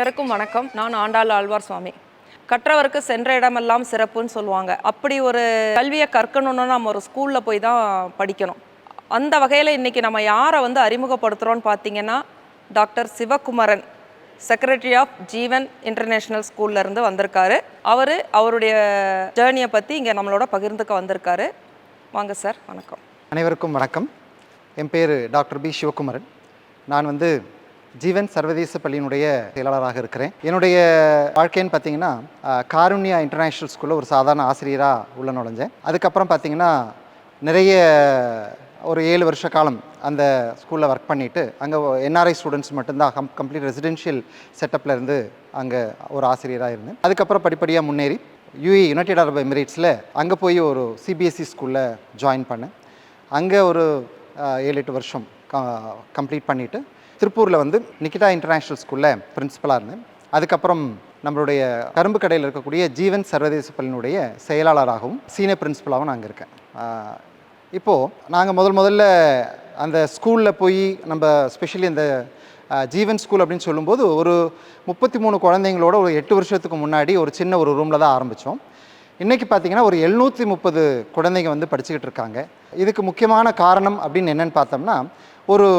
அனைவருக்கும் வணக்கம். நான் ஆண்டாள் ஆழ்வார் சுவாமி. கற்றவருக்கு சென்ற இடமெல்லாம் சிறப்புன்னு சொல்லுவாங்க. அப்படி ஒரு கல்வியை கற்கணும்னா நம்ம ஒரு ஸ்கூலில் போய் தான் படிக்கணும். அந்த வகையில் இன்றைக்கி நம்ம யாரை அறிமுகப்படுத்துகிறோன்னு பார்த்தீங்கன்னா, doctor Sivakumaran, secretary of Jeevan international ஸ்கூல்லேருந்து வந்திருக்காரு. அவருடைய ஜேர்னியை பற்றி இங்கே நம்மளோட பகிர்ந்துக்க வந்திருக்காரு. வாங்க சார். வணக்கம். அனைவருக்கும் வணக்கம். என் பேர் டாக்டர் பி சிவகுமரன். நான் ஜீவன் சர்வதேச பள்ளியினுடைய செயலாளராக இருக்கிறேன். என்னுடைய வாழ்க்கைன்னு பார்த்தீங்கன்னா, காருண்யா இன்டர்நேஷ்னல் ஸ்கூலில் ஒரு சாதாரண ஆசிரியராக உள்ள நுழைஞ்சேன். அதுக்கப்புறம் பார்த்தீங்கன்னா நிறைய ஒரு 7 வருஷ காலம் அந்த ஸ்கூலில் ஒர்க் பண்ணிவிட்டு அங்கே என்ஆர்ஐ ஸ்டூடெண்ட்ஸ் மட்டும்தான் கம்ப்ளீட் ரெசிடென்ஷியல் செட்டப்பில் இருந்து அங்கே ஒரு ஆசிரியராக இருந்தேன். அதுக்கப்புறம் படிப்படியாக முன்னேறி யுனைடெட் அரப் எமிரேட்ஸில் அங்கே போய் ஒரு சிபிஎஸ்சி ஸ்கூலில் ஜாயின் பண்ணேன். அங்கே ஒரு 7-8 வருஷம் கம்ப்ளீட் பண்ணிவிட்டு திருப்பூரில் நிக்கிதா இன்டர்நேஷ்னல் ஸ்கூலில் பிரின்ஸிபலாக இருந்தேன். அதுக்கப்புறம் நம்மளுடைய கரும்பு கடையில் இருக்கக்கூடிய ஜீவன் சர்வதேச பள்ளியினுடைய செயலாளராகவும் சீனியர் பிரின்ஸிபலாகவும் நாங்கள் இருக்கேன். இப்போது நாங்கள் முதல்ல அந்த ஸ்கூலில் போய் நம்ம ஸ்பெஷலி இந்த ஜீவன் ஸ்கூல் அப்படின்னு சொல்லும்போது ஒரு 33 குழந்தைங்களோட ஒரு 8 வருஷத்துக்கு முன்னாடி ஒரு சின்ன ஒரு ரூமில் தான் ஆரம்பித்தோம். இன்றைக்கி பார்த்திங்கன்னா ஒரு 730 குழந்தைங்க படிச்சுக்கிட்டு இருக்காங்க. இதுக்கு முக்கியமான காரணம் அப்படின்னு என்னென்னு பார்த்தோம்னா, ஒரு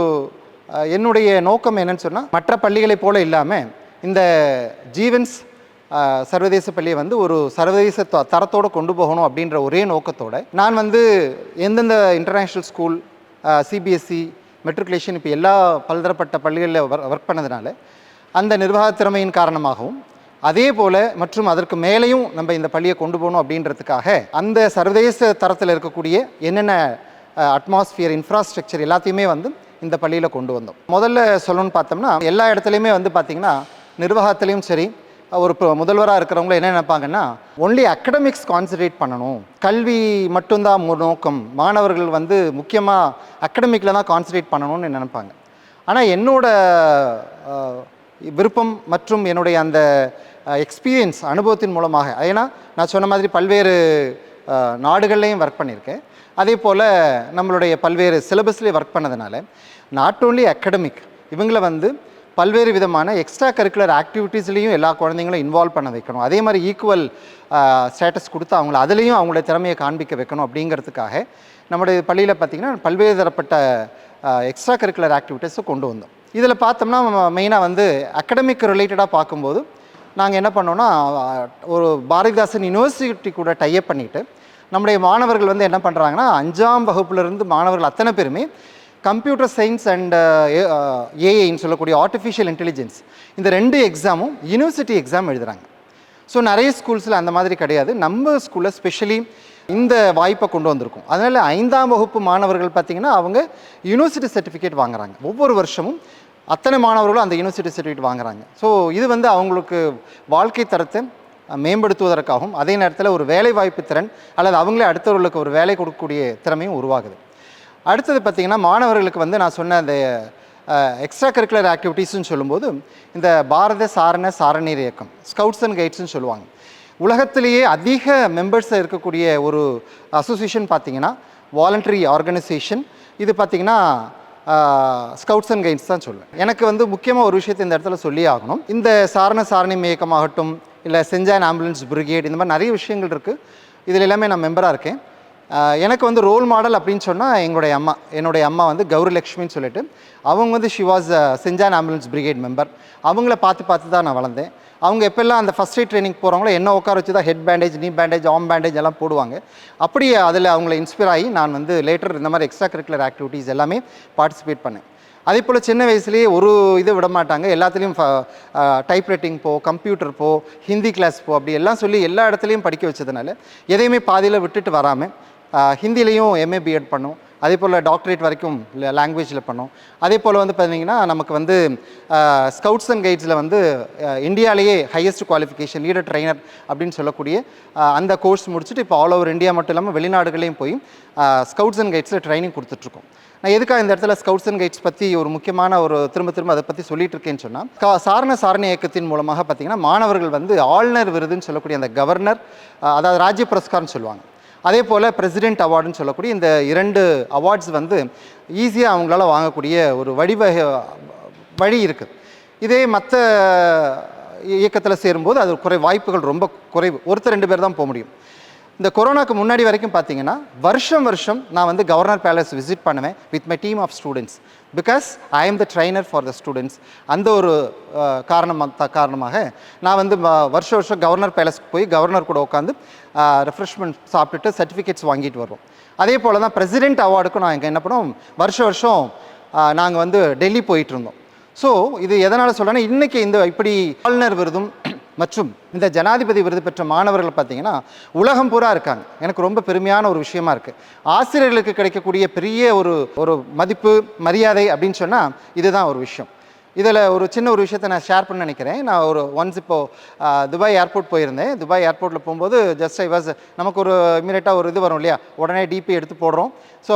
என்னுடைய நோக்கம் என்னன்னு சொன்னால், மற்ற பள்ளிகளைப் போல இல்லாமல் இந்த ஜீவன்ஸ் சர்வதேச பள்ளியை ஒரு சர்வதேச தரத்தோடு கொண்டு போகணும் அப்படின்ற ஒரே நோக்கத்தோடு நான் எந்தெந்த இன்டர்நேஷ்னல் ஸ்கூல், சிபிஎஸ்சி, மெட்ரிகுலேஷன் இப்போ எல்லா பலதரப்பட்ட பள்ளிகளில் ஒர்க் பண்ணதுனால அந்த நிர்வாக திறமையின் காரணமாகவும், அதே போல் மற்றும் அதற்கு மேலேயும் நம்ம இந்த பள்ளியை கொண்டு போகணும் அப்படின்றதுக்காக அந்த சர்வதேச தரத்தில் இருக்கக்கூடிய என்னென்ன அட்மாஸ்பியர், இன்ஃப்ராஸ்ட்ரக்சர் எல்லாத்தையுமே இந்த பள்ளியில் கொண்டு வந்தோம். முதல்ல சொல்லணும்னு பார்த்தோம்னா, எல்லா இடத்துலையுமே பார்த்திங்கன்னா நிர்வாகத்துலேயும் சரி, ஒரு முதல்வராக இருக்கிறவங்கள என்ன நினைப்பாங்கன்னா, ஒன்லி அகடமிக்ஸ் கான்சன்ட்ரேட் பண்ணணும், கல்வி மட்டும்தான் நோக்கம், மாணவர்கள் முக்கியமாக அகடமிக்கில் தான் கான்சன்ட்ரேட் பண்ணணும்னு நினைப்பாங்க. ஆனால் என்னோட விருப்பம் மற்றும் என்னுடைய அந்த எக்ஸ்பீரியன்ஸ் அனுபவத்தின் மூலமாக, ஏன்னா நான் சொன்ன மாதிரி பல்வேறு நாடுகள்லையும் ஒர்க் பண்ணியிருக்கேன், அதே போல் நம்மளுடைய பல்வேறு சிலபஸ்லேயே ஒர்க் பண்ணதுனால நாட் ஓன்லி அகடமிக், இவங்களை பல்வேறு விதமான எக்ஸ்ட்ரா கரிக்குலர் ஆக்டிவிட்டீஸ்லேயும் எல்லா குழந்தைங்களும் இன்வால்வ் பண்ண வைக்கணும், அதே மாதிரி ஈக்குவல் ஸ்டேட்டஸ் கொடுத்து அதுலேயும் அவங்களுடைய திறமையை காண்பிக்க வைக்கணும் அப்படிங்கிறதுக்காக நம்முடைய பள்ளியில் பார்த்திங்கன்னா பல்வேறு தரப்பட்ட எக்ஸ்ட்ரா கரிக்குலர் ஆக்டிவிட்டீஸை கொண்டு வந்தோம். இதில் பார்த்தோம்னா மெயினாக அகடமிக் ரிலேட்டடாக பார்க்கும்போது நாங்கள் என்ன பண்ணோன்னா, ஒரு பாரதிதாசன் யூனிவர்சிட்டி கூட டைப் பண்ணிவிட்டு நம்முடைய மாணவர்கள் என்ன பண்ணுறாங்கன்னா, 5ஆம் வகுப்புலேருந்து மாணவர்கள் அத்தனை பேருமே கம்ப்யூட்டர் சயின்ஸ் அண்ட் ஏஐன்னு சொல்லக்கூடிய ஆர்டிஃபிஷியல் இன்டெலிஜென்ஸ், இந்த 2 எக்ஸாமும் யூனிவர்சிட்டி எக்ஸாம் எழுதுகிறாங்க. ஸோ நிறைய ஸ்கூல்ஸில் அந்த மாதிரி கிடையாது. நம்ம ஸ்கூலில் ஸ்பெஷலி இந்த வாய்ப்பை கொண்டு வந்திருக்கும். அதனால் 5ஆம் வகுப்பு மாணவர்கள் பார்த்திங்கன்னா அவங்க யூனிவர்சிட்டி சர்டிஃபிகேட் வாங்குறாங்க. ஒவ்வொரு வருஷமும் அத்தனை மாணவர்களும் அந்த யூனிவர்சிட்டி சர்டிஃபிகேட் வாங்குறாங்க. ஸோ இது அவங்களுக்கு வாழ்க்கை தரத்தை மேம்படுத்துவதற்காகவும், அதே நேரத்தில் ஒரு வேலை வாய்ப்பு திறன் அல்லது அவங்களே அடுத்தவர்களுக்கு ஒரு வேலை கொடுக்கக்கூடிய திறமையும் உருவாகுது. அடுத்தது பார்த்திங்கன்னா, மாணவர்களுக்கு நான் சொன்ன அந்த எக்ஸ்ட்ரா கரிக்குலர் ஆக்டிவிட்டீஸ்ன்னு சொல்லும்போது, இந்த பாரத சாரணர் இயக்கம், ஸ்கவுட்ஸ் அண்ட் கைட்ஸ்ன்னு சொல்லுவாங்க. உலகத்திலேயே அதிக மெம்பர்ஸாக இருக்கக்கூடிய ஒரு அசோசியேஷன் பார்த்திங்கன்னா வாலண்டரி ஆர்கனைசேஷன். இது பார்த்திங்கன்னா ஸ்கவுட்ஸ் அண்ட் கைட்ஸ் தான் சொல்லுவேன். எனக்கு முக்கியமாக ஒரு விஷயத்தை இந்த இடத்துல சொல்லி ஆகணும். இந்த சாரணம் இயக்கமாகட்டும், இல்லை செஞ்சான் ஆம்புலன்ஸ் பிரிகேட், இந்த மாதிரி நிறைய விஷயங்கள் இருக்குது. இதில் எல்லாமே நான் மெம்பராக இருக்கேன். எனக்கு ரோல் மாடல் அப்படின்னு சொன்னால் என்னுடைய அம்மா கௌரி லக்ஷ்மின்னு சொல்லிட்டு, அவங்க ஷி வாஸ் செஞ்சான் ஆம்புலன்ஸ் பிரிகேட் மெம்பர். அவங்கள பார்த்து தான் நான் வளர்ந்தேன். அவங்க எப்போல்லாம் அந்த ஃபஸ்ட் எய்ட் ட்ரைனிங் போகிறவங்களோ என்ன உட்கார வச்சு தான் ஹெட் பேண்டேஜ், நீ பேண்டேஜ், ஆர்ம் பேண்டேஜ் எல்லாம் போடுவாங்க. அப்படியே அதில் அவங்கள இன்ஸ்பயர் ஆகி நான் லேட்டர் இந்த மாதிரி எக்ஸ்ட்ரா கரிக்குலர் ஆக்டிவிட்டீஸ் எல்லாமே பார்ட்டிசிபேட் பண்ணேன். அதே போல் சின்ன வயசுலேயே ஒரு இது விட மாட்டாங்க, எல்லாத்துலேயும் டைப் ரைட்டிங் போ, கம்ப்யூட்டர் போ, ஹிந்தி கிளாஸ் போ, அப்படி எல்லாம் சொல்லி எல்லா இடத்துலையும் படிக்க வச்சதுனால எதையுமே பாதியில் விட்டுட்டு வராமல் ஹிந்திலையும் எம்ஏ பிஎட் பண்ணோம். அதே போல் டாக்டரேட் வரைக்கும் லாங்குவேஜில் பண்ணோம். அதே போல் பார்த்திங்கன்னா நமக்கு ஸ்கவுட்ஸ் அண்ட் கைட்ஸில் இந்தியாவிலேயே ஹையஸ்ட் குவாலிஃபிகேஷன் லீடர் ட்ரைனர் அப்படின்னு சொல்லக்கூடிய அந்த கோர்ஸ் முடிச்சுட்டு இப்போ ஆல் ஓவர் இந்தியா மட்டும் இல்லாமல் வெளிநாடுகளையும் போய் ஸ்கவுட்ஸ் அண்ட் கைட்ஸில் ட்ரைனிங் கொடுத்துட்ருக்கோம். நான் எதுக்காக இந்த இடத்துல ஸ்கவுட்ஸ் அண்ட் கைட்ஸ் பற்றி ஒரு முக்கியமான ஒரு திரும்ப அதை பற்றி சொல்லிட்டு இருக்கேன்னு சொன்னால், சாரண இயக்கத்தின் மூலமாக பார்த்திங்கன்னா மாணவர்கள் ஆளுநர் விருதுன்னு சொல்லக்கூடிய அந்த கவர்னர், அதாவது ராஜ்ய புரஸ்கார்னு சொல்லுவாங்க, அதே போல் பிரசிடென்ட் அவார்டுன்னு சொல்லக்கூடிய இந்த 2 அவார்ட்ஸ் ஈஸியாக அவங்களால வாங்கக்கூடிய ஒரு வழி இருக்குது. இதே மற்ற இயக்கத்தில் சேரும்போது அது வாய்ப்புகள் ரொம்ப குறைவு. ஒருத்தர் 2 பேர் தான் போக முடியும். இந்த கொரோனாக்கு முன்னாடி வரைக்கும் பார்த்தீங்கன்னா வருஷம் நான் வந்து கவர்னர் பேலஸ் விசிட் பண்ணுவேன் with my team of students. Because I am the trainer for the students. அந்த ஒரு காரணமாக நான் வந்து வருஷம் கவர்னர் பேலஸ்க்கு போய் கவர்னர் கூட உட்காந்து ரெஃப்ரெஷ்மெண்ட் சாப்பிட்டுட்டு சர்டிஃபிகேட்ஸ் வாங்கிட்டு வருவோம். அதே போல் தான் பிரசிடென்ட் அவார்டுக்கும் நான் இங்கே என்ன பண்ணுவோம், வருஷம் நாங்கள் வந்து டெல்லி போயிட்டு இருந்தோம். ஸோ இது எதனால் சொல்கிறேன்னா, இன்றைக்கி இப்படி ஆளுநர் விருதும் மற்றும் இந்த ஜனாதிபதி விருது பெற்ற மாணவர்கள் பார்த்தீங்கன்னா உலகம் பூரா இருக்காங்க. எனக்கு ரொம்ப பெருமையான ஒரு விஷயமா இருக்குது. ஆசிரியர்களுக்கு கிடைக்கக்கூடிய பெரிய ஒரு மதிப்பு மரியாதை அப்படின்னு சொன்னால் இதுதான் ஒரு விஷயம். இதில் ஒரு சின்ன ஒரு விஷயத்தை நான் ஷேர் பண்ண நினைக்கிறேன். நான் ஒன்ஸ் இப்போது துபாய் ஏர்போர்ட் போயிருந்தேன். துபாய் ஏர்போர்ட்டில் போகும்போது ஜஸ்ட் நமக்கு ஒரு இமீடியட்டாக ஒரு இது வரும் இல்லையா, உடனே டிபி எடுத்து போடுறோம். ஸோ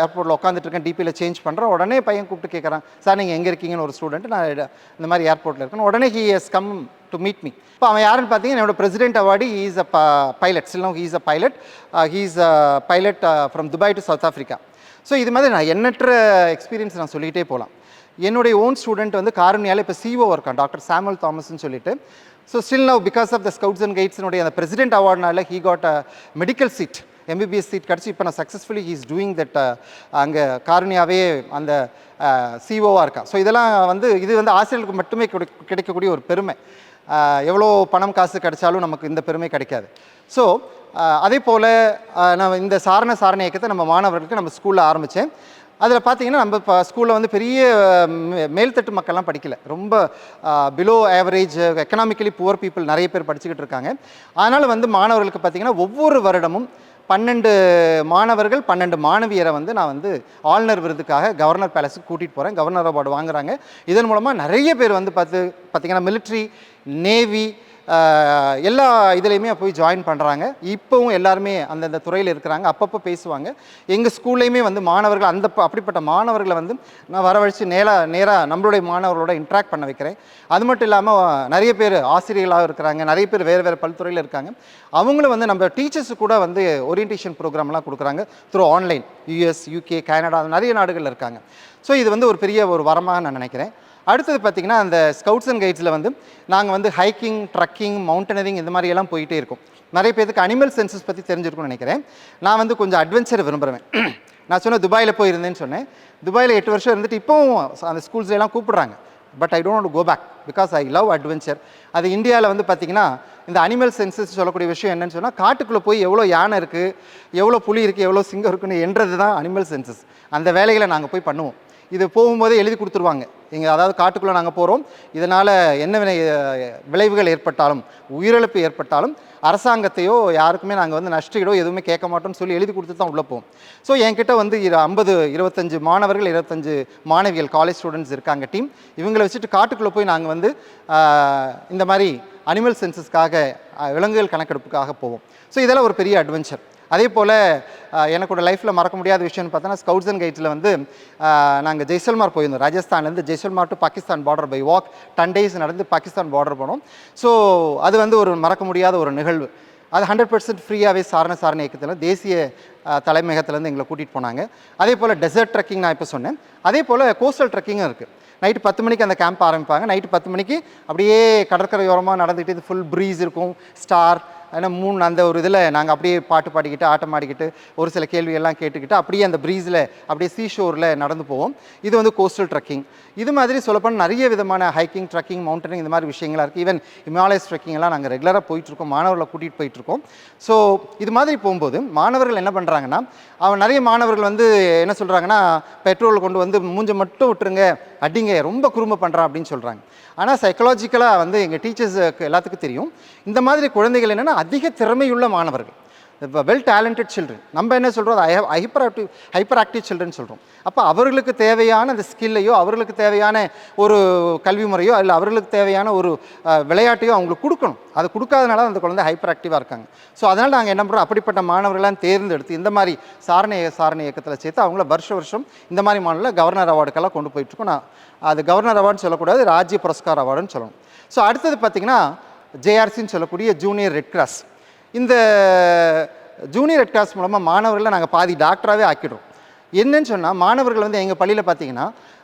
ஏர்போர்ட்டில் உட்காந்துட்டு இருக்கேன், டிபியில் சேஞ்ச் பண்ணுறேன். உடனே பையன் கூப்பிட்டு கேட்குறான், சார் நீங்கள் எங்கே இருக்கீங்கன்னு ஒரு ஸ்டூடெண்ட். நான் இந்த மாதிரி ஏர்போர்ட்டில் இருக்கேன். உடனே he has come to meet me. இப்போ அவன் யாருன்னு பார்த்தீங்கன்னா என்னோட president award. He is a pilot. Still now he is a pilot. He is a pilot from Dubai to south Africa. So இது மாதிரி நான் எண்ணற்ற எக்ஸ்பீரியன்ஸ் நான் சொல்லிக்கிட்டே போகலாம். என்னுடைய ஓன் ஸ்டூடெண்ட் வந்து காரணியால் இப்போ சிஓ இருக்கான், டாக்டர் சாமுவல் தாமஸ்ன்னு சொல்லிட்டு. So still now because of the scouts and கைட்ஸினுடைய அந்த பிரசிடென்ட் அவார்ட்னால he got a medical seat, MBBS seat கிடச்சி இப்போ நான் successfully he is doing that அங்கே காரணியாவே அந்த சிஓவாக இருக்கா. ஸோ இதெல்லாம் வந்து இது வந்து ஆசிரியர்களுக்கு மட்டுமே கிடைக்கக்கூடிய ஒரு பெருமை. எவ்வளோ பணம் காசு கிடைச்சாலும் நமக்கு இந்த பெருமை கிடைக்காது. ஸோ அதே போல் நான் இந்த சாரண இயக்கத்தை நம்ம மாணவர்களுக்கு நம்ம ஸ்கூலில் ஆரம்பித்தேன். அதில் பார்த்தீங்கன்னா நம்ம இப்போ ஸ்கூலில் வந்து பெரிய மேல்தட்டு மக்கள்லாம் படிக்கல, ரொம்ப below average economically poor people நிறைய பேர் படிச்சுக்கிட்டு இருக்காங்க. அதனால் வந்து மாணவர்களுக்கு பார்த்திங்கன்னா ஒவ்வொரு வருடமும் 12 மாணவர்கள் 12 மாணவியரை வந்து நான் வந்து ஆளுநர் விருதுக்காக கவர்னர் பேலஸுக்கு கூட்டிகிட்டு போகிறேன். கவர்னர் அவார்டு வாங்குறாங்க. இதன் மூலமாக நிறைய பேர் வந்து பார்த்திங்கன்னா மிலிட்ரி, நேவி, எல்லா இதுலேயுமே போய் ஜாயின் பண்ணுறாங்க. இப்போவும் எல்லாருமே அந்தந்த துறையில் இருக்கிறாங்க. அப்பப்போ பேசுவாங்க. எங்கள் ஸ்கூல்லையுமே வந்து மாணவர்கள் அப்படிப்பட்ட மாணவர்களை வந்து நான் வரவழைச்சு நேராக நம்மளுடைய மாணவர்களோட இன்ட்ராக்ட் பண்ண வைக்கிறேன். அது மட்டும் இல்லாமல் நிறைய பேர் ஆசிரியர்களாக இருக்கிறாங்க, நிறைய பேர் வேறு பல்துறையில் இருக்காங்க. அவங்களும் வந்து நம்ம டீச்சர்ஸு கூட வந்து ஓரியன்டேஷன் ப்ரோக்ராம்லாம் கொடுக்குறாங்க through online. US, UK, Canada நிறைய நாடுகளில் இருக்காங்க. ஸோ இது வந்து ஒரு பெரிய ஒரு வரமாக நான் நினைக்கிறேன். அடுத்தது பார்த்திங்கன்னா அந்த ஸ்கவுட்ஸ் அண்ட் கைட்ஸில் வந்து நாங்கள் வந்து ஹைக்கிங், ட்ரக்கிங், மவுண்டனரிங் இந்த மாதிரியெல்லாம் போயிட்டே இருக்கும். நிறைய பேருக்கு அனிமல் சென்சஸ் பற்றி தெரிஞ்சிருக்கும்னு நினைக்கிறேன். நான் வந்து கொஞ்சம் அட்வென்ச்சர் விரும்புகிறேன். நான் சொன்னேன் துபாயில் போயிருந்தேன்னு சொன்னேன். துபாயில் 8 வருஷம் இருந்துட்டு இப்போவும் அந்த ஸ்கூல்ஸ்லாம் கூப்பிட்றாங்க. But I don't want to go back because I love adventure. அது இந்தியாவில் வந்து பார்த்திங்கன்னா இந்த அனிமல் சென்சஸ் சொல்லக்கூடிய விஷயம் என்னென்னு சொன்னால், காட்டுக்குள்ளே போய் எவ்வளோ யானை இருக்குது, எவ்வளோ புலி இருக்குது, எவ்வளோ சிங்கம் இருக்குன்னு என்றது தான் அனிமல் சென்சஸ். அந்த வேலைகளை நாங்கள் போய் பண்ணுவோம். இது போகும்போதே எழுதி கொடுத்துருவாங்க. அதாவது காட்டுக்குள்ளே நாங்கள் போகிறோம், இதனால் என்ன விளைவுகள் ஏற்பட்டாலும், உயிரிழப்பு ஏற்பட்டாலும் அரசாங்கத்தையோ யாருக்குமே நாங்கள் வந்து நஷ்டீடோ எதுவுமே கேட்க மாட்டோம்னு சொல்லி எழுதி கொடுத்து தான் உள்ளே போவோம். ஸோ என்கிட்ட வந்து 25 மாணவர்கள், 25 மாணவிகள், காலேஜ் ஸ்டூடெண்ட்ஸ் இருக்காங்க டீம். இவங்களை வச்சுட்டு காட்டுக்குள்ளே போய் நாங்கள் வந்து இந்த மாதிரி அனிமல் சென்சஸ்க்காக, விலங்குகள் கணக்கெடுப்புக்காக போவோம். ஸோ இதெல்லாம் ஒரு பெரிய அட்வென்ச்சர். அதே போல் எனக்கோட லைஃப்பில் மறக்க முடியாத விஷயம்னு பார்த்தோன்னா, ஸ்கவுட்ஸ் அண்ட் கைட்ஸில் வந்து நாங்கள் ஜெய்சல்மார் போயிருந்தோம். ராஜஸ்தான்லேருந்து Jaisalmer to Pakistan border by walk 10 days நடந்து பாகிஸ்தான் பார்டர் போனோம். ஸோ அது வந்து ஒரு மறக்க முடியாத ஒரு நிகழ்வு. அது 100% ஃப்ரீயாகவே சாரண இயக்கத்தில் தேசிய தலைமையகத்திலேருந்து எங்களை கூட்டிகிட்டு போனாங்க. அதே போல் டெசர்ட் ட்ரெக்கிங் நான் இப்போ சொன்னேன். அதே போல் கோஸ்டல் ட்ரெக்கிங்கும் இருக்குது. நைட்டு 10 மணிக்கு அந்த கேம்ப் ஆரம்பிப்பாங்க. நைட்டு 10 மணிக்கு அப்படியே கடற்கரையோரமாக நடந்துக்கிட்டு இது ஃபுல் ப்ரீஸ் இருக்கும், ஸ்டார் ஆனால் அந்த ஒரு இதில் நாங்கள் அப்படியே பாட்டு பாடிக்கிட்டு, ஆட்டம் ஆடிக்கிட்டு, ஒரு சில கேள்வியெல்லாம் கேட்டுக்கிட்டு அப்படியே அந்த ப்ரீஸில் அப்படியே சீஷோரில் நடந்து போவோம். இது வந்து கோஸ்டல் ட்ரெக்கிங். இது மாதிரி சொல்லப்போனால் நிறைய விதமான ஹைக்கிங், ட்ரெக்கிங், மவுண்டனிங் இந்த மாதிரி விஷயங்களாக இருக்குது. ஈவன் ஹிமாலயஸ் ட்ரெக்கிங் எல்லாம் நாங்கள் ரெகுலராக போயிட்டுருக்கோம், மாணவர்களை கூட்டிகிட்டு போயிட்டுருக்கோம். ஸோ இது மாதிரி போகும்போது மாணவர்கள் என்ன பண்ணுறாங்கன்னா, நிறைய மாணவர்கள் வந்து என்ன சொல்கிறாங்கன்னா, பெட்ரோல் கொண்டு வந்து மூஞ்சை மட்டும் விட்டுருங்க, அடிங்க, ரொம்ப குறும்பு பண்ணுறான் அப்படின்னு சொல்கிறாங்க. ஆனால் சைக்கலாஜிக்கலாக வந்து எங்கள் டீச்சர்ஸுக்கு எல்லாத்துக்கும் தெரியும், இந்த மாதிரி குழந்தைகள் என்னென்னா அதிக திறமையுள்ள மாணவர்கள், வெல் டேலண்டட் சில்ட்ரன். நம்ம என்ன சொல்கிறோம், ஹைப்பர் ஆக்டிவ் சில்ட்ரன் சொல்கிறோம். அப்போ அவர்களுக்கு தேவையான அந்த ஸ்கில்லையோ, அவர்களுக்கு தேவையான ஒரு கல்வி முறையோ, இல்லை அவர்களுக்கு தேவையான ஒரு விளையாட்டையோ அவங்களுக்கு கொடுக்கணும். அது கொடுக்காதனால அந்த குழந்தை ஹைப்பர் ஆக்டிவாக இருக்காங்க. ஸோ அதனால் நாங்கள் என்ன பண்ணுறோம், அப்படிப்பட்ட மாணவர்களாம் தேர்ந்தெடுத்து இந்த மாதிரி சாரண இயக்கத்தில் சேர்த்து அவங்கள வருஷம் இந்த மாதிரி மாணவர்களை கவர்னர் அவார்டுக்கெல்லாம் கொண்டு போயிட்டுருக்கோம். நான் அது கவர்னர் அவார்டுன்னு சொல்லக்கூடாது, ராஜ்ய புரஸ்கார் அவார்டுன்னு சொல்லணும். ஸோ அடுத்தது பார்த்திங்கன்னா ஜேஆர்சின்னு சொல்லக்கூடிய ஜூனியர் ரெட் கிராஸ். இந்த ஜூனியர் ரெட் கிராஸ் மூலமாக மாணவர்களை நாங்கள் பாதி டாக்டராகவே ஆக்கிடுறோம். என்னன்னு சொன்னால் மாணவர்கள் வந்து எங்கள் பள்ளியில் பார்த்தீங்கன்னா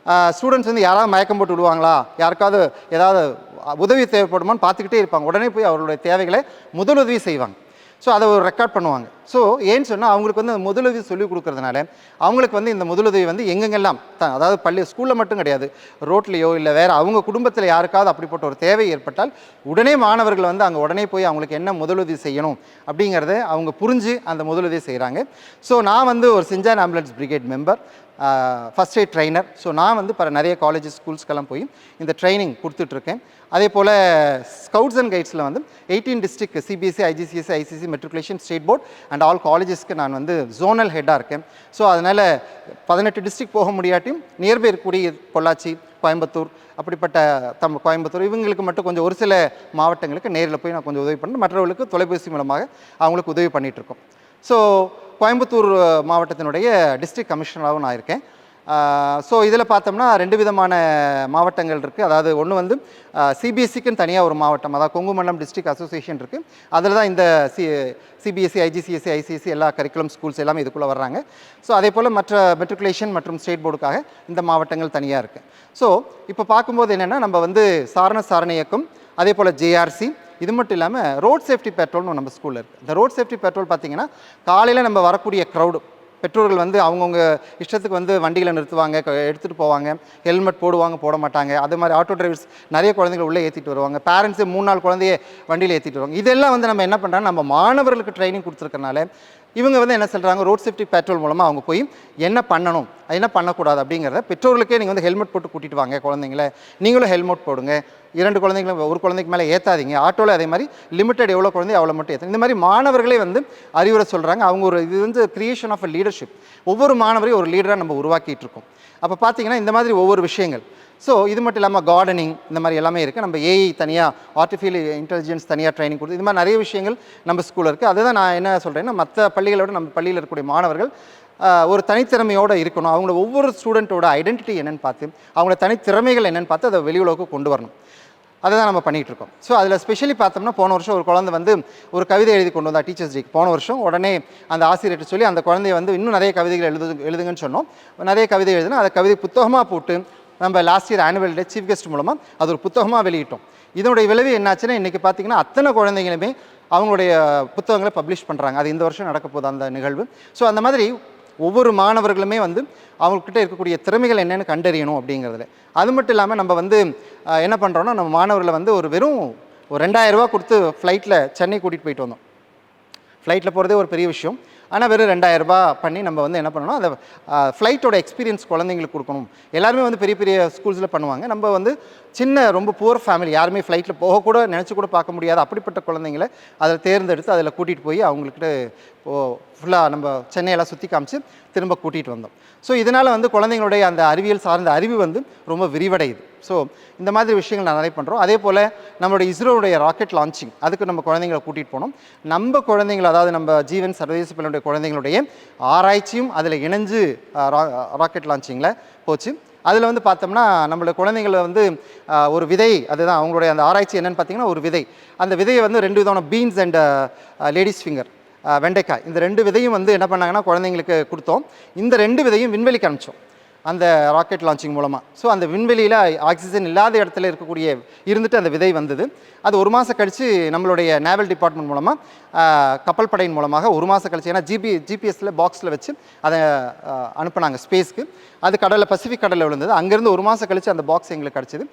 ஸ்டூடெண்ட்ஸ் வந்து யாராவது மயக்கம் போட்டு விடுவாங்களா, யாருக்காவது ஏதாவது உதவி தேவைப்படுமான்னு பார்த்துக்கிட்டே இருப்பாங்க. உடனே போய் அவர்களுடைய தேவைகளை முதலுதவி செய்வாங்க. ஸோ அதை ஒரு ரெக்கார்ட் பண்ணுவாங்க. ஸோ ஏன்னு சொன்னால் அவங்களுக்கு வந்து அந்த முதலுதவி சொல்லிக் கொடுக்கறதுனால அவங்களுக்கு வந்து இந்த முதலுதவி வந்து எங்கெங்கெல்லாம் அதாவது பள்ளி ஸ்கூலில் மட்டும் கிடையாது, ரோட்லேயோ இல்லை வேறு அவங்க குடும்பத்தில் யாருக்காவது அப்படிப்பட்ட ஒரு தேவை ஏற்பட்டால் உடனே மாணவர்கள் வந்து அங்கே உடனே போய் அவங்களுக்கு என்ன முதலுதவி செய்யணும் அப்படிங்கிறத அவங்க புரிஞ்சு அந்த முதலுதவி செய்கிறாங்க. ஸோ நான் வந்து ஒரு saint John ambulance brigade member, first aid trainer. So நான் வந்து நிறைய காலேஜஸ் ஸ்கூல்ஸ்க்கெல்லாம் போய் இந்த ட்ரைனிங் கொடுத்துட்ருக்கேன். அதே போல் ஸ்கவுட்ஸ் அண்ட் கைட்ஸில் வந்து 18 district CBSE, IGCSE, ICSE, matriculation, state board and all காலேஜஸ்க்கு நான் வந்து ஜோனல் ஹெட்டாக இருக்கேன். ஸோ அதனால் 18 டிஸ்ட்ரிக்ட் போக முடியாட்டியும் நியர்பை இருக்கக்கூடிய பொள்ளாச்சி, கோயம்புத்தூர், அப்படிப்பட்ட கோயம்புத்தூர் இவங்களுக்கு மட்டும் கொஞ்சம் ஒரு சில மாவட்டங்களுக்கு நேரில் போய் நான் கொஞ்சம் உதவி பண்ணி மற்றவர்களுக்கு தொலைபேசி மூலமாக அவங்களுக்கு உதவி பண்ணிகிட்ருக்கோம். ஸோ கோயம்புத்தூர் மாவட்டத்தினுடைய டிஸ்ட்ரிக்ட் கமிஷனராகவும் நான் இருக்கேன். ஸோ இதில் பார்த்தோம்னா 2 விதமான மாவட்டங்கள் இருக்குது. அதாவது ஒன்று வந்து சிபிஎஸ்சிக்குன்னு தனியாக ஒரு மாவட்டம், அதாவது கொங்கு மண்டலம் டிஸ்ட்ரிக்ட் அசோசியேஷன் இருக்குது. அதில் தான் இந்த சிபிஎஸ்சி, ஐஜிசிஎஸ்சி, ஐசிஎஸ்சி எல்லா கரிக்குலம் ஸ்கூல்ஸ் எல்லாமே இதுக்குள்ளே வர்றாங்க. ஸோ அதே போல் மற்ற மெட்ரிகுலேஷன் மற்றும் ஸ்டேட் போர்டுக்காக இந்த மாவட்டங்கள் தனியாக இருக்குது. ஸோ இப்போ பார்க்கும்போது என்னென்னா நம்ம வந்து சாரண இயக்கம், அதே போல் ஜேஆர்சி, இது மட்டும் இல்லாமல் ரோட் சேஃப்டி பெட்ரோல்னு நம்ம ஸ்கூலில் இருக்குது. இந்த ரோட் சேஃப்டி பெட்ரோல் பார்த்திங்கன்னா காலையில் நம்ம வரக்கூடிய க்ரௌடு பெற்றோர்கள் வந்து அவங்கவுங்க இஷ்டத்துக்கு வந்து வண்டியில் நிறுத்துவாங்க, எடுத்துகிட்டு போவாங்க, ஹெல்மெட் போடுவாங்க, போட மாட்டாங்க. அது மாதிரி ஆட்டோ டிரைவர்ஸ் நிறைய குழந்தைகள் உள்ளே ஏற்றிட்டு வருவாங்க, பேரண்ட்ஸு 3-4 குழந்தைய வண்டியில் ஏற்றிட்டு வருவாங்க. இதெல்லாம் வந்து நம்ம என்ன பண்ணுறோம், நம்ம மாணவர்களுக்கு ட்ரைனிங் கொடுத்துருக்கனால இவங்க வந்து என்ன சொல்கிறாங்க, ரோட் சேஃப்டி பெட்ரோல் மூலமாக அவங்க போய் என்ன பண்ணணும், என்ன பண்ணக்கூடாது அப்படிங்கிறத பெற்றோர்களுக்கே நீங்கள் வந்து ஹெல்மெட் போட்டு கூட்டிகிட்டு வாங்க குழந்தைங்கள, நீங்களும் ஹெல்மெட் போடுங்க, 2 குழந்தைங்களும் ஒரு குழந்தைக்கு மேலே ஏற்றாதீங்க, ஆட்டோவில் அதே மாதிரி லிமிட்டட் எவ்வளோ குழந்தை அவ்வளோ மட்டும் ஏற்று, இந்த மாதிரி மாணவர்களே வந்து அறிவுரை சொல்கிறாங்க. அவங்க ஒரு இது வந்து கிரியேஷன் ஆஃப் அ லீடர்ஷிப், ஒவ்வொரு மாணவரையும் ஒரு லீடராக நம்ம உருவாக்கிட்டு இருக்கோம். அப்போ பார்த்தீங்கன்னா இந்த மாதிரி ஒவ்வொரு விஷயங்கள். ஸோ இது மட்டும் இல்லாமல் கார்டனிங் இந்த மாதிரி எல்லாமே இருக்குது. நம்ம ஏஐ தனியாக, ஆர்டிஃபிஷியல் இன்டெலிஜென்ஸ் தனியாக ட்ரைனிங் கொடுத்து இது மாதிரி நிறைய விஷயங்கள் நம்ம ஸ்கூலில் இருக்குது. அதுதான் நான் என்ன சொல்கிறேன்னா, மற்ற பள்ளிகளோட நம்ம பள்ளியில் இருக்கக்கூடிய மாணவர்கள் ஒரு தனித்திறமையோடு இருக்கணும். அவங்களோட ஒவ்வொரு ஸ்டூடெண்ட்டோட ஐடென்டிட்டி என்னென்னு பார்த்து, அவங்களோட தனித்திறமைகள் என்னென்னு பார்த்து அதை வெளி உலகுக்கு கொண்டு வரணும். அதை தான் நம்ம பண்ணிகிட்ருக்கோம். ஸோ அதில் ஸ்பெஷலி பார்த்தோம்னா போன வருஷம் ஒரு குழந்தை வந்து ஒரு கவிதை எழுதி கொண்டு வந்தா டீச்சர்ஸ் டேக்கு. போன வருஷம் உடனே அந்த ஆசிரியர்கிட்ட சொல்லி அந்த குழந்தைய வந்து இன்னும் நிறைய கவிதைகள் எழுதுங்கன்னு சொன்னோம். நிறைய கவிதை எழுதுனா அதை கவிதை புத்தகமாக போட்டு நம்ம last year annual day chief guest மூலமாக அது ஒரு புத்தகமாக வெளியிட்டோம். இதனுடைய விளைவு என்னாச்சுன்னா, இன்றைக்கி பார்த்திங்கன்னா அத்தனை குழந்தைங்களுமே அவங்களுடைய புத்தகங்களை பப்ளிஷ் பண்ணுறாங்க. அது இந்த வருஷம் நடக்க போகுது அந்த நிகழ்வு. ஸோ அந்த மாதிரி ஒவ்வொரு மாணவர்களுமே வந்து அவங்கக்கிட்ட இருக்கக்கூடிய திறமைகள் என்னென்னு கண்டறியணும் அப்படிங்கிறதுல. அது மட்டும் இல்லாமல் நம்ம வந்து என்ன பண்ணுறோன்னா, நம்ம மாணவர்களை வந்து வெறும் ஒரு 2000 ரூபா கொடுத்து ஃப்ளைட்டில் சென்னை கூட்டிகிட்டு போயிட்டு வந்தோம். ஃப்ளைட்டில் போகிறதே ஒரு பெரிய விஷயம். ஆனால் வெறும் 2000 ரூபா பண்ணி நம்ம வந்து என்ன பண்ணணும், அந்த ஃப்ளைட்டோட எக்ஸ்பீரியன்ஸ் குழந்தைங்களுக்கு கொடுக்கணும். எல்லாருமே வந்து பெரிய பெரிய ஸ்கூல்ஸில் பண்ணுவாங்க. நம்ம வந்து சின்ன ரொம்ப புவர் ஃபேமிலி, யாருமே ஃப்ளைட்டில் போகக்கூட நினச்சி கூட பார்க்க முடியாத அப்படிப்பட்ட குழந்தைங்களை அதில் தேர்ந்தெடுத்து அதில் கூட்டிகிட்டு போய் அவங்கக்கிட்ட ஃபுல்லாக நம்ம சென்னையெல்லாம் சுற்றி காமிச்சு திரும்ப கூட்டிகிட்டு வந்தோம். ஸோ இதனால் வந்து குழந்தைங்களுடைய அந்த அறிவியல் சார்ந்த அறிவு வந்து ரொம்ப விரிவடையுது. ஸோ இந்த மாதிரி விஷயங்கள் நான் நிறைய பண்ணுறோம். அதே போல் நம்மளுடைய இஸ்ரோவுடைய ராக்கெட் லான்ச்சிங், அதுக்கு நம்ம குழந்தைங்களை கூட்டிகிட்டு போனோம். நம்ம குழந்தைங்கள், அதாவது நம்ம ஜீவன் சர்வதேச பள்ளியுடைய குழந்தைங்களுடைய ஆராய்ச்சியும் அதில் இணைஞ்சு ராக்கெட் லான்ச்சிங்கில் போச்சு. அதில் வந்து பார்த்தோம்னா நம்மளோட குழந்தைங்களை வந்து ஒரு விதை, அதுதான் அவங்களுடைய அந்த ஆராய்ச்சி என்னென்னு பார்த்தீங்கன்னா ஒரு விதை. அந்த விதையை வந்து 2 விதமான பீன்ஸ் அண்ட் லேடிஸ் ஃபிங்கர், வெண்டைக்காய், இந்த 2 விதையும் வந்து என்ன பண்ணாங்கன்னா குழந்தைங்களுக்கு கொடுத்தோம். இந்த 2 விதையும் விண்வெளிக்கு அனுப்பிச்சோம் அந்த ராக்கெட் லான்ச்சிங் மூலமாக. ஸோ அந்த விண்வெளியில் ஆக்சிஜன் இல்லாத இடத்துல இருந்துட்டு அந்த விதை வந்தது. அது 1 மாதம் கழித்து நம்மளுடைய நேவல் டிபார்ட்மெண்ட் மூலமாக கப்பல் படையின் மூலமாக 1 மாதம் கழிச்சு, ஏன்னா ஜிபிஎஸ்சில் பாக்ஸில் வச்சு அதை அனுப்புனாங்க ஸ்பேஸ்க்கு. அது கடலில், பசிபிக் கடலில் விழுந்தது. அங்கேருந்து 1 மாதம் கழித்து அந்த பாக்ஸ் எங்களுக்கு கிடச்சிது.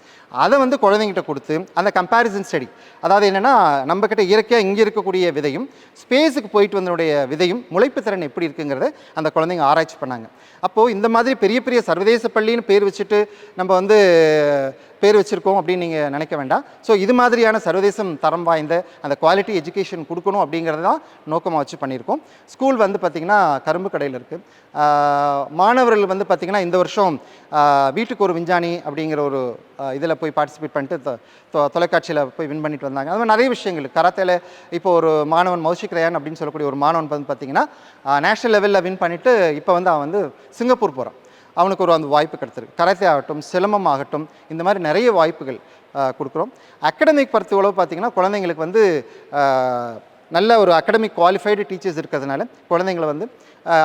அதை வந்து குழந்தைங்கிட்ட கொடுத்து அந்த கம்பேரிசன் ஸ்டடி, அதாவது என்னென்னா நம்மக்கிட்ட இயற்கையாக இங்கே இருக்கக்கூடிய விதையும் ஸ்பேஸுக்கு போயிட்டு வந்தனுடைய விதையும் முளைப்பு திறன் எப்படி இருக்குங்கிறத அந்த குழந்தைங்க ஆராய்ச்சி பண்ணாங்க. அப்போது இந்த மாதிரி பெரிய பெரிய சர்வதேச பள்ளின்னு பேர் வச்சுட்டு நம்ம வந்து பேர் வச்சுருக்கோம் அப்படின்னு நீங்கள் நினைக்க வேண்டாம். ஸோ இது மாதிரியான சர்வதேசம் தரம் வாய்ந்த அந்த குவாலிட்டி எஜுகேஷன் கொடுக்கணும் அப்படிங்கிறது தான் நோக்கமாக வச்சு பண்ணியிருக்கோம். ஸ்கூல் வந்து பார்த்திங்கன்னா கரும்பு கடையில் இருக்குது. மாணவர்கள் வந்து பார்த்திங்கன்னா இந்த வருஷம் வீட்டுக்கு ஒரு விஞ்ஞானி அப்படிங்கிற ஒரு இதில் போய் பார்ட்டிசிபேட் பண்ணிட்டு தொலைக்காட்சியில் போய் வின் பண்ணிட்டு வந்தாங்க. அது மாதிரி நிறைய விஷயங்கள் கராத்தேல இப்போ ஒரு மாணவன் மௌஷிக் ரயான் அப்படின்னு சொல்லக்கூடிய ஒரு மாணவன் வந்து பார்த்திங்கன்னா நேஷ்னல் லெவலில் வின் பண்ணிவிட்டு இப்போ வந்து அவன் வந்து சிங்கப்பூர் போகிறான். அவனுக்கு ஒரு அந்த வாய்ப்பு கிடச்சிருக்கு. கராத்தே ஆகட்டும், சிலம்பம் ஆகட்டும், இந்த மாதிரி நிறைய வாய்ப்புகள் கொடுக்குறோம். அகடமிக் பொறுத்தளவு பார்த்திங்கன்னா குழந்தைங்களுக்கு வந்து நல்ல ஒரு அகடமிக் குவாலிஃபைடு டீச்சர்ஸ் இருக்கிறதுனால குழந்தைங்களை வந்து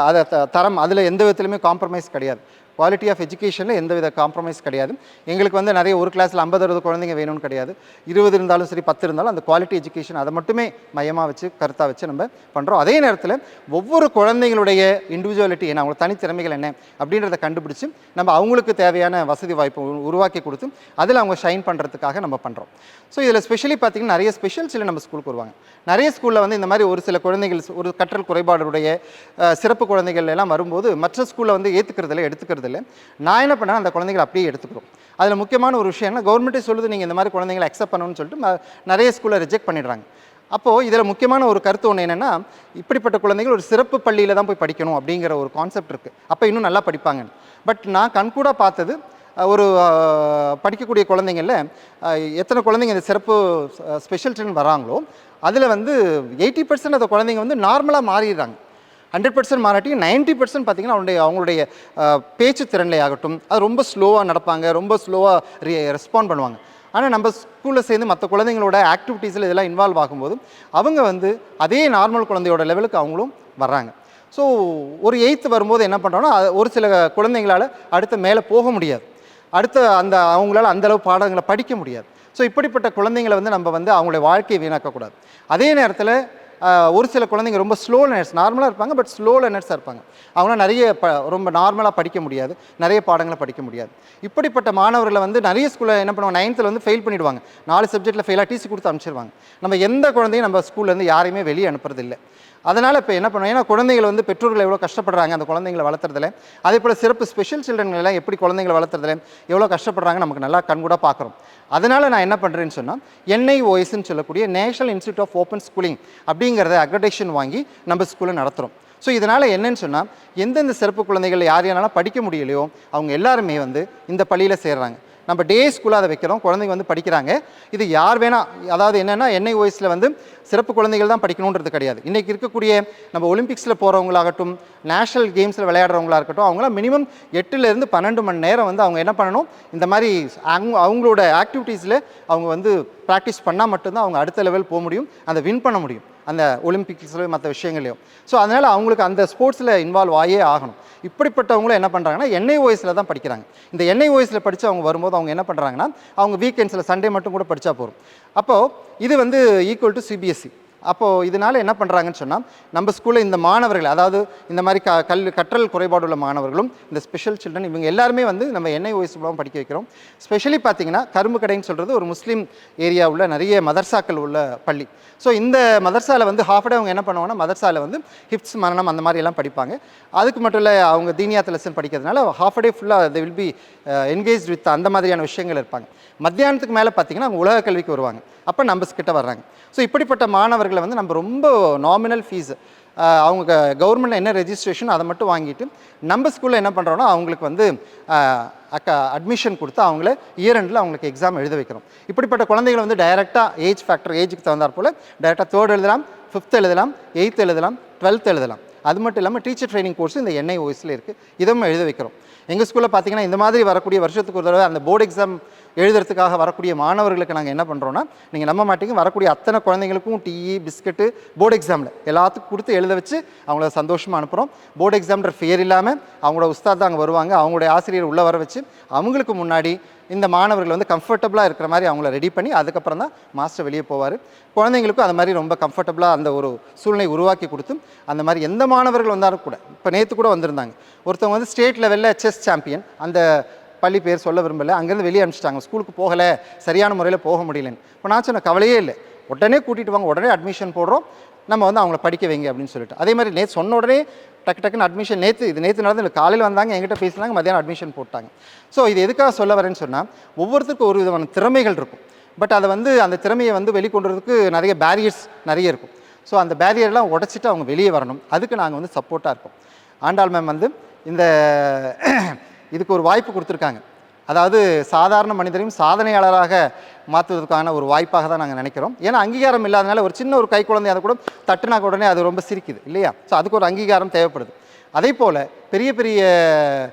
அதை தரம் அதில் எந்த விதத்துலையுமே காம்ப்ரமைஸ் கிடையாது. குவாலிட்டி ஆஃப் எஜுகேஷனில் எந்த வித காம்ப்ரமைஸ் கிடையாது. எங்களுக்கு வந்து நிறைய ஒரு கிளாஸில் 50-60 குழந்தைங்க வேணும்னு கிடையாது. 20 இருந்தாலும் சரி 10 இருந்தாலும் அந்த குவாலிட்டி எஜுகேஷன் அதை மட்டுமே மையமாக வச்சு கருத்தாக வச்சு நம்ம பண்ணுறோம். அதே நேரத்தில் ஒவ்வொரு குழந்தைங்களுடைய இண்டிவிஜுவாலிட்டி என்ன, அவங்க தனித்திறமைகள் என்ன அப்படின்றத கண்டுபிடிச்சி நம்ம அவங்களுக்கு தேவையான வசதி வாய்ப்பு உருவாக்கி கொடுத்து அதில் அவங்க ஷைன் பண்ணுறதுக்காக நம்ம பண்ணுறோம். ஸோ இதில் ஸ்பெஷலி பார்த்திங்கன்னா நிறைய ஸ்பெஷல் சில நம்ம ஸ்கூலுக்கு வருவாங்க. நிறைய ஸ்கூலில் வந்து இந்த மாதிரி ஒரு சில குழந்தைகள் ஒரு கற்றல் குறைபாடுடைய சிறப்பு குழந்தைகள் எல்லாம் வரும்போது மற்ற ஸ்கூலில் வந்து ஏற்றுக்கிறதில்ல எடுத்துக்கிறதில்ல. நான் என்ன பண்ணேன், அந்த குழந்தைகளை அப்படியே எடுத்துக்கிறோம். அதில் முக்கியமான ஒரு விஷயம் என்ன, கவர்மெண்ட்டே சொல்லுது நீங்கள் இந்த மாதிரி குழந்தைங்களை அக்செப்ட் பண்ணணும்னு சொல்லிட்டு நிறைய ஸ்கூலில் ரிஜெக்ட் பண்ணிடுறாங்க. அப்போது இதில் முக்கியமான ஒரு கருத்து ஒன்று என்னென்னா, இப்படிப்பட்ட குழந்தைகள் ஒரு சிறப்பு பள்ளியில் தான் போய் படிக்கணும் அப்படிங்கிற ஒரு கான்செப்ட் இருக்குது. அப்போ இன்னும் நல்லா படிப்பாங்க. பட் நான் கண்கூடாக பார்த்தது ஒரு படிக்கக்கூடிய குழந்தைங்களில் எத்தனை குழந்தைங்க இந்த சிறப்பு ஸ்பெஷல் ட்ரெயின் வராங்களோ அதில் வந்து 80% அந்த குழந்தைங்க வந்து நார்மலாக மாறிடுறாங்க. 100% மாறாட்டி 90% பார்த்திங்கன்னா அவங்களுடைய பேச்சு திறனிலே ஆகட்டும், அது ரொம்ப ஸ்லோவாக நடப்பாங்க, ரொம்ப ஸ்லோவாக ரெஸ்பாண்ட் பண்ணுவாங்க. ஆனால் நம்ம ஸ்கூலில் சேர்ந்து மற்ற குழந்தைங்களோட ஆக்டிவிட்டீஸில் இதெல்லாம் இன்வால்வ் ஆகும்போது அவங்க வந்து அதே நார்மல் குழந்தையோட லெவலுக்கு அவங்களும் வர்றாங்க. ஸோ ஒரு 8th வரும்போது என்ன பண்ணுறோன்னா, ஒரு சில குழந்தைங்களால் அடுத்த மேலே போக முடியாது, அவங்களால அந்தளவு பாடங்களை படிக்க முடியாது. ஸோ இப்படிப்பட்ட குழந்தைங்களை வந்து நம்ம வந்து அவங்களுடைய வாழ்க்கையை வீணாக்கக்கூடாது. அதே நேரத்தில் ஒரு சில குழந்தைங்க ரொம்ப ஸ்லோ லேர்னர்ஸ், நார்மலாக இருப்பாங்க பட் ஸ்லோ லேர்னர்ஸாக இருப்பாங்க. அவங்களாம் நிறைய ரொம்ப நார்மலாக படிக்க முடியாது, நிறைய பாடங்களை படிக்க முடியாது. இப்படிப்பட்ட மாணவர்களை வந்து நிறைய ஸ்கூலில் என்ன பண்ணுவாங்க, 9th வந்து ஃபெயில் பண்ணிவிடுவாங்க, 4 சப்ஜெக்ட்டில் ஃபெயிலாக டிசி கொடுத்து அனுப்பிச்சிருவாங்க. நம்ம எந்த குழந்தையும் நம்ம ஸ்கூல்லேருந்து யாரையுமே வெளியே அனுப்புறதில்லை. அதனால் இப்போ என்ன பண்ணுவோம், ஏன்னா குழந்தைகள் வந்து பெற்றோர்கள் எவ்வளோ கஷ்டப்படுறாங்க அந்த குழந்தைங்களை வளர்த்துறதுல, அதே போல் சிறப்பு ஸ்பெஷல் சில்ட்ரன்லாம் எப்படி குழந்தைங்களை வளர்த்துறதுல எவ்வளோ கஷ்டப்படுறாங்க நமக்கு நல்லா கண்கூட பார்க்குறோம். அதனால் நான் என்ன பண்ணுறேன்னு சொன்னால், NIOSன்னு சொல்லக்கூடிய national institute of open schooling அப்படிங்கிறத அக்ரெடிஷன் வாங்கி நம்ம ஸ்கூலில் நடத்துகிறோம். ஸோ இதனால் என்னன்னு சொன்னால், எந்தெந்த சிறப்பு குழந்தைகள் யார் யாராலும் படிக்க முடியலையோ அவங்க எல்லாருமே வந்து இந்த பள்ளியில் சேர்றாங்க. நம்ம டே ஸ்கூலாக அதை வைக்கிறோம், குழந்தைங்க வந்து படிக்கிறாங்க. இது யார் வேணால், அதாவது என்னென்னா NIOSல வந்து சிறப்பு குழந்தைகள் தான் படிக்கணுன்றது கிடையாது. இன்றைக்கி இருக்கக்கூடிய நம்ம ஒலிம்பிக்ஸில் போகிறவங்களாகட்டும், நேஷனல் கேம்ஸில் விளையாடுறவங்களா இருக்கட்டும், அவங்களாம் மினிமம் 8லேருந்து 12 மணி நேரம் வந்து அவங்க என்ன பண்ணணும், இந்த மாதிரி அவங்களோட ஆக்டிவிட்டீஸில் அவங்க வந்து ப்ராக்டிஸ் பண்ணால் மட்டும்தான் அவங்க அடுத்த லெவல் போக முடியும், அதை வின் பண்ண முடியும் அந்த ஒலிம்பிக்ஸில் மற்ற விஷயங்களையும். ஸோ அதனால் அவங்களுக்கு அந்த ஸ்போர்ட்ஸில் இன்வால்வ் ஆகியே ஆகணும். இப்படிப்பட்டவங்களும் என்ன பண்ணுறாங்கன்னா NIOSல தான் படிக்கிறாங்க. இந்த NIOSல படித்து அவங்க வரும்போது அவங்க என்ன பண்ணுறாங்கன்னா, அவங்க வீக்கெண்ட்ஸில் சண்டே மட்டும் கூட படித்தா போதும். அப்போது இது வந்து ஈக்குவல் டு CBSE. அப்போது இதனால் என்ன பண்ணுறாங்கன்னு சொன்னால், நம்ம ஸ்கூலில் இந்த மாணவர்கள், அதாவது இந்த மாதிரி கற்றல் குறைபாடு உள்ள மாணவர்களும் இந்த ஸ்பெஷல் சில்ட்ரன் இவங்க எல்லாருமே வந்து நம்ம NIOS மூலம் படிக்க வைக்கிறோம். ஸ்பெஷலி பார்த்திங்கன்னா கரும்பு கடைன்னு சொல்கிறது ஒரு முஸ்லீம் ஏரியா உள்ள நிறைய மதர்சாக்கள் உள்ள பள்ளி. ஸோ இந்த மதர்சாவில் வந்து ஹாஃப் டே அவங்க என்ன பண்ணுவாங்கன்னா, மதர்சாவில் வந்து ஹிப்ஸ் மரணம் அந்த மாதிரி எல்லாம் படிப்பாங்க. அதுக்கு மட்டும் இல்லை, அவங்க தீனியாத் லெசன் படிக்கிறதுனால ஹாஃப் டே ஃபுல்லாக they will be engage with அந்த மாதிரியான விஷயங்கள் இருப்பாங்க. மத்தியானத்துக்கு மேலே பார்த்திங்கன்னா அவங்க உலக கல்விக்கு வருவாங்க, அப்போ நம்ம கிட்ட வர்றாங்க. ஸோ இப்படிப்பட்ட மாணவர்களை வந்து நம்ம ரொம்ப நாமினல் ஃபீஸ், அவங்க கவர்மெண்ட்டில் என்ன ரெஜிஸ்ட்ரேஷன் அதை மட்டும் வாங்கிட்டு நம்ம ஸ்கூலில் என்ன பண்ணுறோன்னா அவங்களுக்கு வந்து அட்மிஷன் கொடுத்து அவங்கள இயர் எண்டில் அவங்களுக்கு எக்ஸாம் எழுத வைக்கிறோம். இப்படிப்பட்ட குழந்தைகளை வந்து டைரெக்டாக ஏஜுக்கு தகுந்தாற் போல் டைரெக்டாக 3rd எழுதலாம், 5th எழுதலாம், 8th எழுதலாம், 12th எழுதலாம். அது மட்டும் இல்லாமல் டீச்சர் ட்ரைனிங் கோர்ஸ் இந்த NIOSல இருக்குது, இதுவும் எழுத வைக்கிறோம். எங்கள் ஸ்கூலில் பார்த்திங்கன்னா இந்த மாதிரி வரக்கூடிய வருஷத்துக்கு ஒரு தடவை அந்த போர்டு எக்ஸாம் எழுதுறதுக்காக வரக்கூடிய மாணவர்களுக்கு நாங்கள் என்ன பண்ணுறோன்னா, நீங்கள் நம்ப மாட்டீங்க, வரக்கூடிய அத்தனை குழந்தைங்களுக்கும் டீ பிஸ்கட்டு போர்டு எக்ஸாமில் எல்லாத்துக்கும் கொடுத்து எழுத வச்சு அவங்கள சந்தோஷமாக அனுப்புகிறோம். போர்டு எக்ஸாம்ன்ற ஃபியர் இல்லாமல் அவங்களோட உஸ்தாத் அங்கே வருவாங்க, அவங்களுடைய ஆசிரியர் உள்ளே வர வச்சு அவங்களுக்கு முன்னாடி இந்த மாணவர்கள் வந்து கம்ஃபர்டபுளாக இருக்கிற மாதிரி அவங்கள ரெடி பண்ணி அதுக்கப்புறம் தான் மாஸ்டர் வெளியே போவார். குழந்தைங்களுக்கும் அது மாதிரி ரொம்ப கம்ஃபர்டபுளாக அந்த ஒரு சூழ்நிலை உருவாக்கி கொடுத்து அந்த மாதிரி எந்த மாணவர்கள் வந்தாலும் கூட, இப்போ நேற்று கூட வந்திருந்தாங்க ஒருத்தவங்க வந்து ஸ்டேட் லெவலில் செஸ் சாம்பியன், அந்த பள்ளி பேர் சொல்ல விரும்பலை, அங்கேருந்து வெளியே அனுப்பிச்சிட்டாங்க, ஸ்கூலுக்கு போகலை, சரியான முறையில் போக முடியலன்னு. இப்போ நான் சொன்ன கவலையே இல்லை, உடனே கூட்டிகிட்டு வாங்க, உடனே அட்மிஷன் போடுறோம், நம்ம வந்து அவங்கள படிக்க வைங்க அப்படின்னு சொல்லிட்டு. அதே மாதிரி நேற்று சொன்ன உடனே டக்குன்னு அட்மிஷன், நேற்று நடந்து காலையில் வந்தாங்க, என்கிட்ட பேசினாங்க, மத்தியானம் அட்மிஷன் போட்டாங்க. ஸோ இது எதுக்காக சொல்ல வரேன்னு சொன்னால், ஒவ்வொருத்தருக்கும் ஒரு விதமான திறமைகள் இருக்கும், பட் அதை வந்து அந்த திறமையை வந்து வெளிக்கொண்டுறதுக்கு நிறைய பேரியர்ஸ் நிறைய இருக்கும். ஸோ அந்த பேரியர்லாம் உடச்சிட்டு அவங்க வெளியே வரணும், அதுக்கு நாங்கள் வந்து சப்போர்ட்டாக இருக்கோம். ஆண்டாள் மேம் வந்து இந்த இதுக்கு ஒரு வாய்ப்பு கொடுத்துருக்காங்க. அதாவது சாதாரண மனிதரையும் சாதனையாளராக மாற்றுவதற்கான ஒரு வாய்ப்பாக தான் நாங்கள் நினைக்கிறோம். ஏன்னா அங்கீகாரம் இல்லாதனால ஒரு சின்ன ஒரு கை குழந்தை அதை கூட தட்டுனா உடனே அது ரொம்ப சிரிக்குது இல்லையா? ஸோ அதுக்கு ஒரு அங்கீகாரம் தேவைப்படுது. அதே போல் பெரிய பெரிய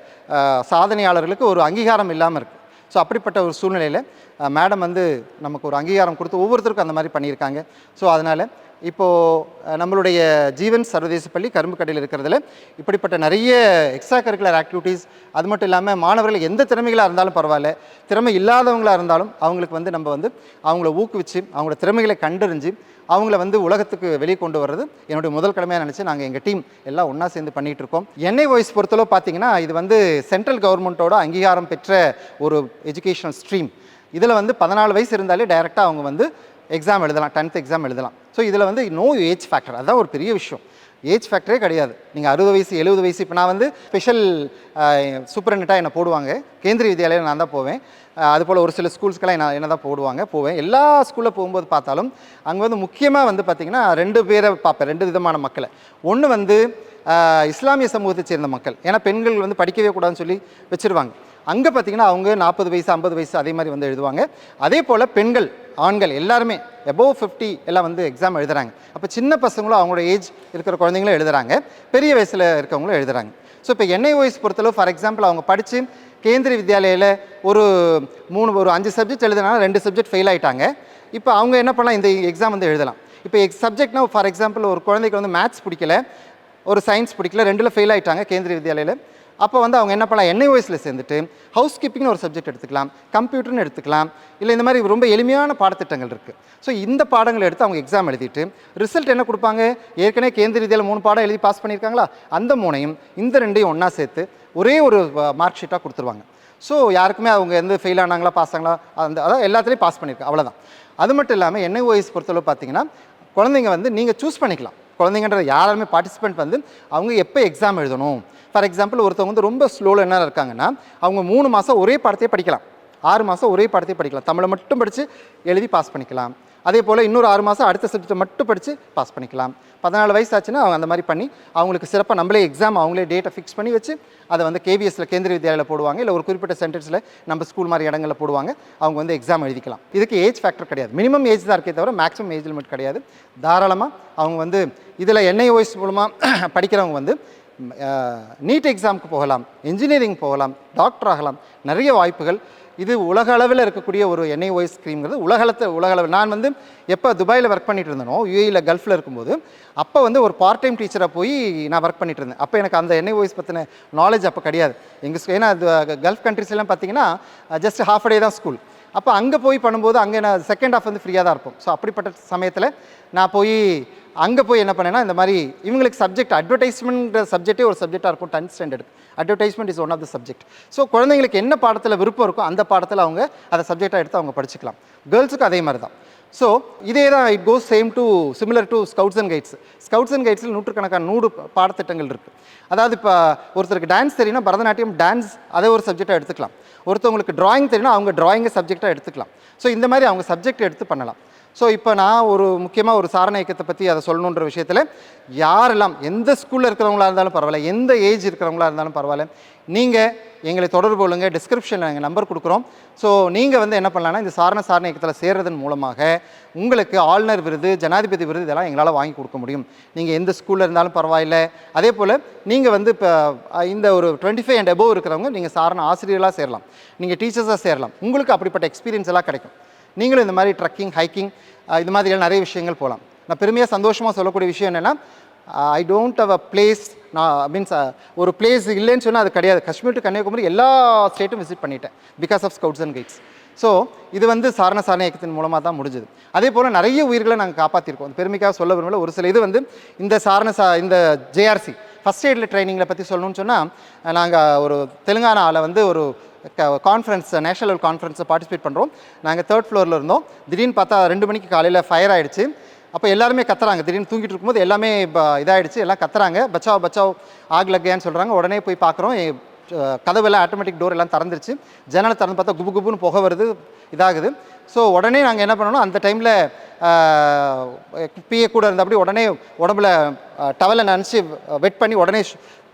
சாதனையாளர்களுக்கு ஒரு அங்கீகாரம் இல்லாமல் இருக்குது. ஸோ அப்படிப்பட்ட ஒரு சூழ்நிலையில் மேடம் வந்து நமக்கு ஒரு அங்கீகாரம் கொடுத்து ஒவ்வொருத்தருக்கும் அந்த மாதிரி பண்ணியிருக்காங்க. ஸோ அதனால் இப்போது நம்மளுடைய ஜீவன் சர்வதேச பள்ளி கரும்புக்கடையில் இருக்கிறதுல இப்படிப்பட்ட நிறைய எக்ஸ்ட்ரா கரிக்குலர் ஆக்டிவிட்டீஸ், அது மட்டும் இல்லாமல் மாணவர்கள் எந்த திறமைகளாக இருந்தாலும் பரவாயில்ல, திறமை இல்லாதவங்களாக இருந்தாலும் அவங்களுக்கு வந்து நம்ம வந்து அவங்கள ஊக்குவிச்சு அவங்களோட திறமைகளை கண்டறிஞ்சு அவங்கள வந்து உலகத்துக்கு வெளியே கொண்டு வர்றது என்னுடைய முதல் கடமையாக நினச்சி நாங்கள் எங்கள் டீம் எல்லாம் ஒன்றா சேர்ந்து பண்ணிகிட்டு இருக்கோம். என்ஐ வாய்ஸ் பொறுத்தளவு பார்த்தீங்கன்னா இது வந்து சென்ட்ரல் கவர்மெண்ட்டோட அங்கீகாரம் பெற்ற ஒரு எஜுகேஷனல் ஸ்ட்ரீம். இதில் வந்து 14 வயசு இருந்தாலே டைரெக்டாக அவங்க வந்து எக்ஸாம் எழுதலாம், 10th எக்ஸாம் எழுதலாம். ஸோ இதில் வந்து நோ ஏஜ் ஃபேக்டர், அதுதான் ஒரு பெரிய விஷயம். ஏஜ் ஃபேக்டரே கிடையாது. நீங்கள் 60 வயசு 70 வயசு, இப்போ நான் வந்து ஸ்பெஷல் சூப்பரண்டாக என்னை போடுவாங்க, கேந்திரிய வித்யாலயம் நான் தான் போவேன். அதுபோல் ஒரு சில ஸ்கூல்ஸ்க்கெல்லாம் என்ன தான் போவேன். எல்லா ஸ்கூலில் போகும்போது பார்த்தாலும் அங்கே வந்து முக்கியமாக வந்து பார்த்திங்கன்னா 2 பேரை பார்ப்பேன், 2 விதமான மக்களை. ஒன்று வந்து இஸ்லாமிய சமூகத்தை சேர்ந்த மக்கள், ஏன்னா பெண்கள் வந்து படிக்கவே கூடாதுன்னு சொல்லி வச்சுருவாங்க. அங்கே பார்த்திங்கன்னா அவங்க 40 வயசு 50 வயசு அதே மாதிரி வந்து எழுதுவாங்க. அதே போல் பெண்கள் ஆண்கள் எல்லாருமே above 50 எல்லாம் வந்து எக்ஸாம் எழுதுகிறாங்க. அப்போ சின்ன பசங்களும் அவங்களோட ஏஜ் இருக்கிற குழந்தைங்களும் எழுதுகிறாங்க, பெரிய வயசில் இருக்கவங்களும் எழுதுகிறாங்க. ஸோ இப்போ என்ஐஓஎஸ் பொறுத்தளவு ஃபார் எக்ஸாம்பிள் அவங்க படித்து கேந்திரிய வித்யாலயில் ஒரு 5 சப்ஜெக்ட் எழுதுனா 2 சப்ஜெக்ட் ஃபெயில் ஆகிட்டாங்க. இப்போ அவங்க என்ன பண்ணலாம், இந்த எக்ஸாம் வந்து எழுதலாம். இப்போ சப்ஜெக்ட்னா ஃபார் எக்ஸாம்பிள் ஒரு குழந்தைக்கு வந்து மேத்ஸ் பிடிக்கல, ஒரு சயின்ஸ் பிடிக்கல, 2ல் ஃபெயில் ஆகிட்டாங்க கேந்திரிய வித்யாலயில். அப்போ வந்து அவங்க என்ன பண்ணலாம், என்ஐஓஎஸில் சேர்ந்துட்டு ஹவுஸ் கீப்பிங்னு ஒரு சப்ஜெக்ட் எடுத்துக்கலாம், கம்ப்யூட்டர்னு எடுத்துக்கலாம், இல்லை இந்த மாதிரி ரொம்ப எளிமையான பாடத்திட்டங்கள் இருக்குது. ஸோ இந்த பாடங்களை எடுத்து அவங்க எக்ஸாம் எழுதிட்டு ரிசல்ட் என்ன கொடுப்பாங்க, ஏற்கனவே கேந்திரிய வித்யாலயம் 3 பாடம் எழுதி பாஸ் பண்ணியிருக்காங்களா, அந்த 3ஐயும் இந்த 2ஐயும் ஒன்றா சேர்த்து ஒரே ஒரு மார்க் ஷீட்டாக கொடுத்துருவாங்க. ஸோ யாருக்குமே அவங்க வந்து ஃபெயில் ஆனாங்களா பாஸ் ஆங்களா அதான் எல்லாத்துலேயும் பாஸ் பண்ணியிருக்காங்க, அவ்வளோதான். அது மட்டும் இல்லாமல் என்ஐஓஎஸ் பொறுத்தளவு பார்த்தீங்கன்னா குழந்தைங்க வந்து நீங்கள் சூஸ் பண்ணிக்கலாம். குழந்தைங்கன்ற யாருமே பார்ட்டிசிபெண்ட் வந்து அவங்க எப்போ எக்ஸாம் எழுதணும். ஃபார் எக்ஸாம்பிள் ஒருத்தவங்க வந்து ரொம்ப ஸ்லோவில் என்ன இருக்காங்கன்னா அவங்க 3 மாதம் ஒரே பாடத்தையே படிக்கலாம், 6 மாதம் ஒரே பாடத்தையே படிக்கலாம், தமிழை மட்டும் படித்து எழுதி பாஸ் பண்ணிக்கலாம். அதே போல் இன்னொரு 6 மாதம் அடுத்த சப்ஜெக்டை மட்டும் படித்து பாஸ் பண்ணிக்கலாம். 14 வயசு ஆச்சுன்னா அவங்க அந்த மாதிரி பண்ணி அவங்களுக்கு சிறப்பாக நம்மளே எக்ஸாம் அவங்களே டேட்டை ஃபிக்ஸ் பண்ணி வச்சு அதை வந்து கேவிஎஸ்ல கேந்திரிய வித்யாலயில் போடுவாங்க, இல்லை ஒரு குறிப்பிட்ட சென்டர்ஸில் நம்ம ஸ்கூல் மாதிரி இடங்களில் போடுவாங்க. அவங்க வந்து எக்ஸாம் எழுதிக்கலாம். இதுக்கு ஏஜ் ஃபேக்டர் கிடையாது, மினிமம் ஏஜ் தான் இருக்கே தவிர மேக்ஸிமம் ஏஜ் லிமிட் கிடையாது. தாராளமாக அவங்க வந்து இதில் என்ஐஓஎஸ் மூலமாக படிக்கிறவங்க வந்து நீட் எக்ஸாமுக்கு போகலாம், இன்ஜினியரிங் போகலாம், டாக்டர் ஆகலாம், நிறைய வாய்ப்புகள். இது உலக அளவில் இருக்கக்கூடிய ஒரு என்ஐஓஎஸ் ஸ்கீம்ங்கிறது உலக அளவில். நான் வந்து எப்போ துபாயில் ஒர்க் பண்ணிட்டு இருந்தேனோ, யூஏயில் கல்ஃபில் இருக்கும்போது அப்போ வந்து ஒரு பார்ட் டைம் டீச்சராக போய் நான் ஒர்க் பண்ணிட்டு இருந்தேன். அப்போ எனக்கு அந்த என்ஐஓஎஸ் பற்றின நாலேஜ் அப்போ கிடையாது. ஏன்னா கல்ஃப் கண்ட்ரிஸ்லாம் பார்த்தீங்கன்னா ஜஸ்ட் ஹாஃப் டே தான் ஸ்கூல். அப்போ அங்கே போய் பண்ணும்போது அங்கே நான் செகண்ட் ஹாஃப் வந்து ஃப்ரீயாக தான் இருப்போம். ஸோ அப்படிப்பட்ட சமயத்தில் நான் அங்கே போய் என்ன பண்ணேன்னா இந்த மாதிரி இவங்களுக்கு சப்ஜெக்ட் அட்வர்டைஸ்மெண்ட் சப்ஜெக்டே ஒரு சப்ஜெக்டாக இருக்கும் 10th standard. Advertisement is one of the subject. So குழந்தைங்களுக்கு என்ன பாடத்தில் விருப்பம் இருக்கோ அந்த பாடத்தில் அவங்க அதை சப்ஜெக்டாக எடுத்து அவங்க படிச்சுக்கலாம். கேர்ள்ஸுக்கும் அதே மாதிரி தான். ஸோ இதே தான் it goes similar to scouts and guides. Scouts and கைட்ஸில் 100 பாடத்திட்டங்கள் இருக்குது. அதாவது இப்போ ஒருத்தருக்கு டான்ஸ் தெரியும்னா பரதநாட்டியம் டான்ஸ் அதை ஒரு சப்ஜெக்டாக எடுத்துக்கலாம். ஒருத்தவங்களுக்கு டிராயிங் தெரியும்னா அவங்க டிராயிங்கை சப்ஜெக்டாக எடுத்துக்கலாம். ஸோ இந்த மாதிரி அவங்க சப்ஜெக்ட் எடுத்து பண்ணலாம். ஸோ இப்போ நான் முக்கியமாக ஒரு சாரண இயக்கத்தை பற்றி அதை சொல்லணுன்ற விஷயத்தில் யாரெல்லாம் எந்த ஸ்கூலில் இருக்கிறவங்களா இருந்தாலும் பரவாயில்ல, எந்த ஏஜ் இருக்கிறவங்களா இருந்தாலும் பரவாயில்ல, நீங்கள் எங்களை தொடர்பு கொள்ளுங்க. டிஸ்கிரிப்ஷனில் எங்கள் நம்பர் கொடுக்குறோம். ஸோ நீங்கள் வந்து என்ன பண்ணலான்னா இந்த சாரண இயக்கத்தில் சேர்றதன் மூலமாக உங்களுக்கு ஆளுநர் விருது, ஜனாதிபதி விருது இதெல்லாம் எங்களால் வாங்கி கொடுக்க முடியும். நீங்கள் எந்த ஸ்கூலில் இருந்தாலும் பரவாயில்லை. அதே போல் நீங்கள் வந்து இப்போ இந்த ஒரு 25 and above இருக்கிறவங்க நீங்கள் சாரண ஆசிரியர்களாக சேரலாம், நீங்கள் டீச்சர்ஸாக சேரலாம். உங்களுக்கு அப்படிப்பட்ட எக்ஸ்பீரியன்ஸ் எல்லாம் கிடைக்கும். நீங்களும் இந்த மாதிரி ட்ரக்கிங், ஹைக்கிங் இது மாதிரிலாம் நிறைய விஷயங்கள் போகலாம். நான் பெருமையாக சந்தோஷமாக சொல்லக்கூடிய விஷயம் என்னென்னா I don't have a place. ஒரு பிளேஸ் இல்லைன்னு சொன்னால் அது கிடையாது. காஷ்மீர் டு கன்னியாகுமரி எல்லா ஸ்டேட்டும் விசிட் பண்ணிட்டேன் because of scouts and guides. So இது வந்து சாரண இயக்கத்தின் மூலமாக தான் முடிஞ்சது. அதே போல் நிறைய உயிர்களை நாங்கள் காப்பாற்றிருக்கோம். பெருமைக்காக சொல்ல விரும்பல. ஒரு சில இது வந்து இந்த ஜேஆர்சி ஃபஸ்ட் எய்டில் ட்ரைனிங்கில் பற்றி சொல்லணும்னு சொன்னால் நாங்கள் ஒரு தெலுங்கானாவில் வந்து ஒரு கான்ஃபரன்ஸ், நேஷனல் கான்ஃபரன்ஸை பார்ட்டிசிபேட் பண்ணுறோம். நாங்கள் 3rd ஃப்ளோரில் இருந்தோம். திடீர்னு பார்த்தா 2 மணிக்கு காலையில் ஃபயர் ஆகிடுச்சு. அப்போ எல்லாருமே கத்துறாங்க. திடீர்னு தூங்கிட்டு இருக்கும்போது எல்லாமே இதாகிடுச்சு, எல்லாம் கத்துறாங்க, பச்சாவ் ஆக் லக்கையான்னு சொல்கிறாங்க. உடனே போய் பார்க்குறோம், கதவெல்லாம் ஆட்டோமேட்டிக் டோர் எல்லாம் திறந்துருச்சு. ஜன்னலை திறந்து பார்த்தா குபுன்னு புகை வருது, இதாகுது. ஸோ உடனே நாங்கள் என்ன பண்ணணும், அந்த டைமில் பிஏ கூட இருந்த அப்படி உடனே உடம்புல டவலை நினச்சி வெட் பண்ணி உடனே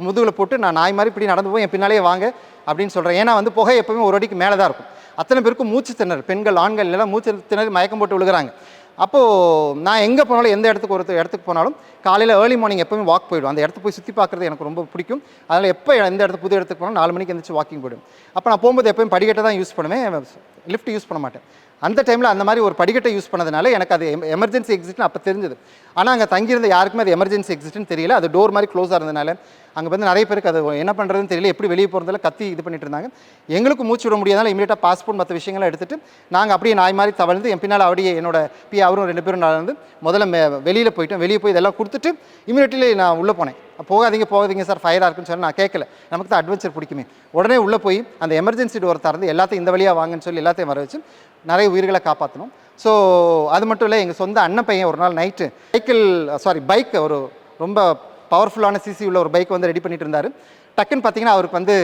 முதுகில் போட்டு நான் நாய் மாதிரி இப்படி நடந்து போய் என் பின்னாலேயே வாங்க அப்படின்னு சொல்கிறேன். ஏன்னா வந்து புகை எப்போவுமே ஒரு அடிக்கு மேலே தான் இருக்கும். அத்தனை பேருக்கும் மூச்சு திணறல், பெண்கள் ஆண்கள் எல்லாம் மூச்சு திணறி மயக்கம் போட்டு விழுகிறாங்க. அப்போது நான் எங்கே போனாலும் எந்த இடத்துக்கு போனாலும் காலையில் ஏர்லி மார்னிங் எப்போவுமே வாக் போயிடும். அந்த இடத்த போய் சுற்றி பார்க்குறது எனக்கு ரொம்ப பிடிக்கும். அதனால் எப்போ எந்த இடத்துக்கு புது இடத்துக்கு போனாலும் 4 மணிக்கு எழுந்திரிச்சு வாக்கிங் போயிடும். அப்போ நான் போகும்போது எப்போயும் படிக்கட்டை தான் யூஸ் பண்ணுவேன், லிஃப்ட் யூஸ் பண்ண மாட்டேன். அந்த டைமில் அந்த மாதிரி ஒரு படிக்கட்டை யூஸ் பண்ணதுனால எனக்கு அது எமர்ஜென்சி எக்ஸிட்னு அப்போ தெரிஞ்சது. ஆனால் அங்கே தங்கியிருந்த யாருக்குமே அது எமர்ஜென்சி எக்ஸிட்னு தெரியல. அது டோர் மாதிரி க்ளோஸாக இருந்ததுனால அங்கே வந்து நிறைய பேருக்கு அது என்ன பண்ணுறதுன்னு தெரியல, எப்படி வெளியே போகிறதில்ல, கத்தி இது பண்ணிட்டு இருந்தாங்க. எங்களுக்கு மூச்சு விட முடியாதனால இமீடியட்டாக பாஸ்போர்ட் மற்ற விஷயங்களை எடுத்துகிட்டு நாங்கள் அப்படியே நாய் மாதிரி தவழ்ந்து என் பின்னால் அப்படியே என்னோட அவரும் 2 பேரும் நான் வந்து முதல்ல வெளியில் போயிட்டோம். வெளியே போய் இதெல்லாம் கொடுத்துட்டு இமீடியட்லி நான் உள்ளே போனேன். போகாதீங்க சார், ஃபயராக இருக்குன்னு சொல்லி நான் கேட்கல. நமக்கு தான் அட்வென்ச்சர் பிடிக்குமே. உடனே உள்ளே போய் அந்த எமர்ஜென்சி டோர் திறந்து எல்லாத்தையும் இந்த வழியாக வாங்கன்னு சொல்லி எல்லாத்தையும் வர வச்சு நிறைய உயிர்களை காப்பாற்றணும். ஸோ அது மட்டும் இல்லை, எங்கள் சொந்த அண்ணன் பையன் ஒரு நாள் நைட்டு பைக் ஒரு ரொம்ப பவர்ஃபுல்லான சிசி உள்ள ஒரு பைக் வந்து ரெடி பண்ணிட்டு இருந்தார். டக்குன்னு பார்த்தீங்கன்னா அவருக்கு வந்து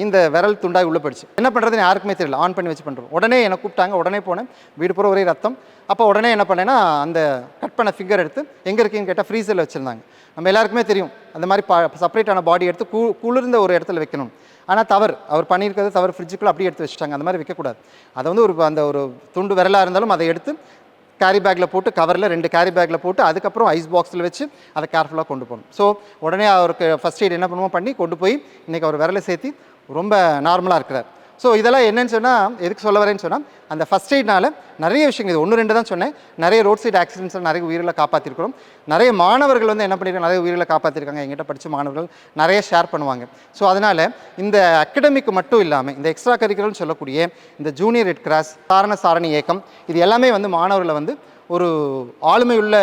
இந்த விரல் துண்டாக உள்ளே போயிடுச்சு. என்ன பண்ணுறதுன்னு யாருக்குமே தெரியல, ஆன் பண்ணி வச்சு பண்ணுறோம். உடனே என்னை கூப்பிட்டாங்க, உடனே போனேன். வீடு பூரா ஒரே ரத்தம். அப்போ உடனே என்ன பண்ணேன்னா அந்த கட் பண்ண ஃபிங்கர் எடுத்து எங்கே இருக்கீங்கன்னு கேட்டால் ஃப்ரீசரில் வச்சுருந்தாங்க. நம்ம எல்லாருக்குமே தெரியும் அந்த மாதிரி செப்பரேட்டான பாடி எடுத்து குளிர்ந்த ஒரு இடத்துல வைக்கணும். ஆனால் தவறு, அவர் பண்ணியிருக்கிறது தவறு. ஃப்ரிட்ஜுக்குள்ளே அப்படியே எடுத்து வச்சுட்டாங்க. அந்த மாதிரி வைக்கக்கூடாது. அதை வந்து அந்த ஒரு துண்டு விரலாக இருந்தாலும் அதை எடுத்து கேரி பேக்கில் போட்டு, கவரில் 2 கேரி பேக்கில் போட்டு அதுக்கப்புறம் ஐஸ் பாக்ஸில் வச்சு அதை கேர்ஃபுல்லாக கொண்டு போகணும். ஸோ உடனே அவருக்கு ஃபஸ்ட் எய்ட் என்ன பண்ணுவோம் பண்ணி கொண்டு போய் இன்றைக்கி அவர் விரலை சேர்த்தி ரொம்ப நார்மலாக இருக்கிறார். ஸோ இதெல்லாம் என்னன்னு சொன்னால், எதுக்கு சொல்ல வரேன்னு சொன்னால், அந்த ஃபஸ்ட் எய்ட்னால நிறைய விஷயங்கள், இது 1-2 தான் சொன்னேன், நிறைய ரோட் சைடு ஆக்சிடென்ட்ஸில் நிறைய உயிர்களை காப்பாற்றிருக்கிறோம். நிறைய மாணவர்கள் வந்து என்ன பண்ணியிருக்காங்க, நிறைய உயிர்களை காப்பாற்றிருக்காங்க. எங்கிட்ட படித்த மாணவர்கள் நிறைய ஷேர் பண்ணுவாங்க. ஸோ அதனால் இந்த அகடமிக் மட்டும் இல்லாமல் இந்த எக்ஸ்ட்ரா கரிக்குலர்னு சொல்லக்கூடிய இந்த ஜூனியர் ரெட் கிராஸ், சாரணி இயக்கம், இது எல்லாமே வந்து மாணவர்களை வந்து ஒரு ஆளுமையுள்ள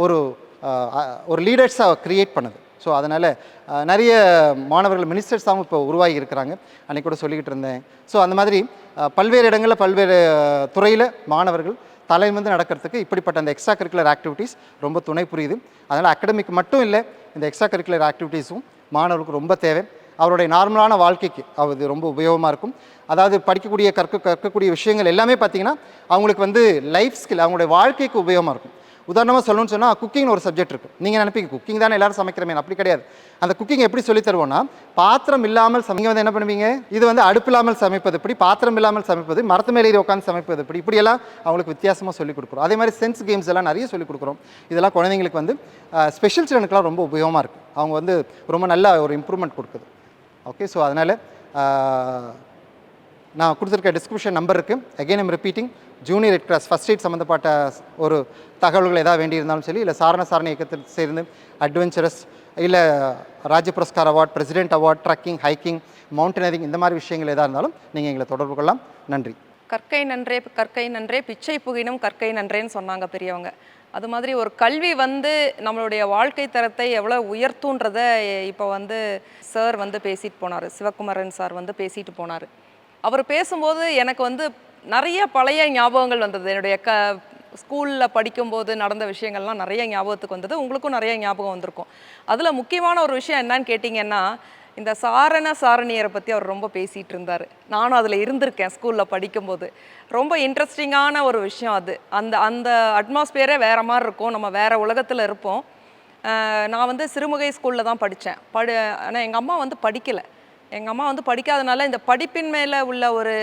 ஒரு லீடர்ஸாக க்ரியேட் பண்ணுது. ஸோ அதனால் நிறைய மாணவர்கள் மினிஸ்டர்ஸாகவும் இப்போ உருவாகி இருக்கிறாங்க. அன்றைக்கி கூட சொல்லிக்கிட்டு இருந்தேன். ஸோ அந்த மாதிரி பல்வேறு இடங்களில் பல்வேறு துறையில் மாணவர்கள் தலைநிமிர்ந்து நடக்கிறதுக்கு இப்படிப்பட்ட அந்த எக்ஸ்ட்ரா கரிக்குலர் ஆக்டிவிட்டீஸ் ரொம்ப துணை புரியுது. அதனால் அகடமிக் மட்டும் இல்லை, இந்த எக்ஸ்ட்ரா கரிக்குலர் ஆக்டிவிட்டீஸும் மாணவர்களுக்கு ரொம்ப தேவை. அவருடைய நார்மலான வாழ்க்கைக்கு அது ரொம்ப உபயோகமாக இருக்கும். அதாவது கற்கக்கூடிய விஷயங்கள் எல்லாமே பார்த்திங்கன்னா அவங்களுக்கு வந்து லைஃப் ஸ்கில், அவங்களுடைய வாழ்க்கைக்கு உபயோகமாக இருக்கும். உதாரணமாக சொல்லணும்னு சொன்னால், குக்கிங்னு ஒரு சப்ஜெக்ட் இருக்குது. நீங்கள் நினைப்பீங்க குக்கிங் தானே எல்லோரும் சமைக்கிறமே, அப்படி கிடையாது. அந்த குக்கிங் எப்படி சொல்லி தருவோம்னா, பாத்திரம் இல்லாமல் நீங்கள் வந்து என்ன பண்ணுவீங்க, இது வந்து அடுப்பு இல்லாமல் சமைப்பது எப்படி, பாத்திரம் இல்லாமல் சமைப்பது, மரத்து மேலே உட்காந்து சமைப்பது எப்படி, இப்படியெல்லாம் அவங்களுக்கு வித்தியாசமாக சொல்லிக் கொடுக்குறோம். அதே மாதிரி சென்ஸ் கேம்ஸ் எல்லாம் நிறைய சொல்லிக் கொடுக்குறோம். இதெல்லாம் குழந்தைங்களுக்கு வந்து ஸ்பெஷல் சில்ட்ரனுக்குலாம் ரொம்ப உபயோகமாக இருக்குது. அவங்க வந்து ரொம்ப நல்ல ஒரு இம்ப்ரூவ்மெண்ட் கொடுக்குது. ஓகே, ஸோ அதனால் நான் கொடுத்துருக்க டிஸ்கிரிப்ஷன் நம்பர் இருக்குது. Again I'm repeating, junior red cross first aid சம்மந்தப்பட்ட ஒரு தகவல்கள் எதாவது வேண்டியிருந்தாலும் சரி, இல்லை சாரண இயக்கத்தில் சேர்ந்து அட்வென்ச்சரஸ், இல்லை Rajya Puraskar award, president award, trekking, hiking, mountaineering, இந்த மாதிரி விஷயங்கள் எதாக இருந்தாலும் நீங்கள் எங்களை தொடர்பு கொள்ளலாம். நன்றி. கற்கை நன்றே பிச்சை புகினும் கற்கை நன்றேன்னு சொன்னாங்க பெரியவங்க. அது மாதிரி ஒரு கல்வி வந்து நம்மளுடைய வாழ்க்கை தரத்தை எவ்வளோ உயர்த்துன்றதை இப்போ வந்து சார் வந்து பேசிட்டு போனார், சிவகுமாரன் சார் வந்து பேசிட்டு போனார். அவர் பேசும்போது எனக்கு வந்து நிறைய பழைய ஞாபகங்கள் வந்தது. என்னுடைய ஸ்கூலில் படிக்கும்போது நடந்த விஷயங்கள்லாம் நிறைய ஞாபகத்துக்கு வந்தது. உங்களுக்கும் நிறைய ஞாபகம் வந்திருக்கும். அதில் முக்கியமான ஒரு விஷயம் என்னன்னு கேட்டிங்கன்னா, இந்த சாரணியரை பற்றி அவர் ரொம்ப பேசிகிட்டு இருந்தார். நானும் அதில் இருந்திருக்கேன் ஸ்கூலில் படிக்கும்போது. ரொம்ப இன்ட்ரெஸ்டிங்கான ஒரு விஷயம் அது. அந்த அட்மாஸ்பியரே வேறு மாதிரி இருக்கும், நம்ம வேறு உலகத்தில் இருப்போம். நான் வந்து சிறுமுகை ஸ்கூலில் தான் படித்தேன். ஆனால் எங்கள் அம்மா வந்து படிக்கலை. எங்கள் அம்மா வந்து படிக்காதனால இந்த படிப்பின் மேலே உள்ள ஒரு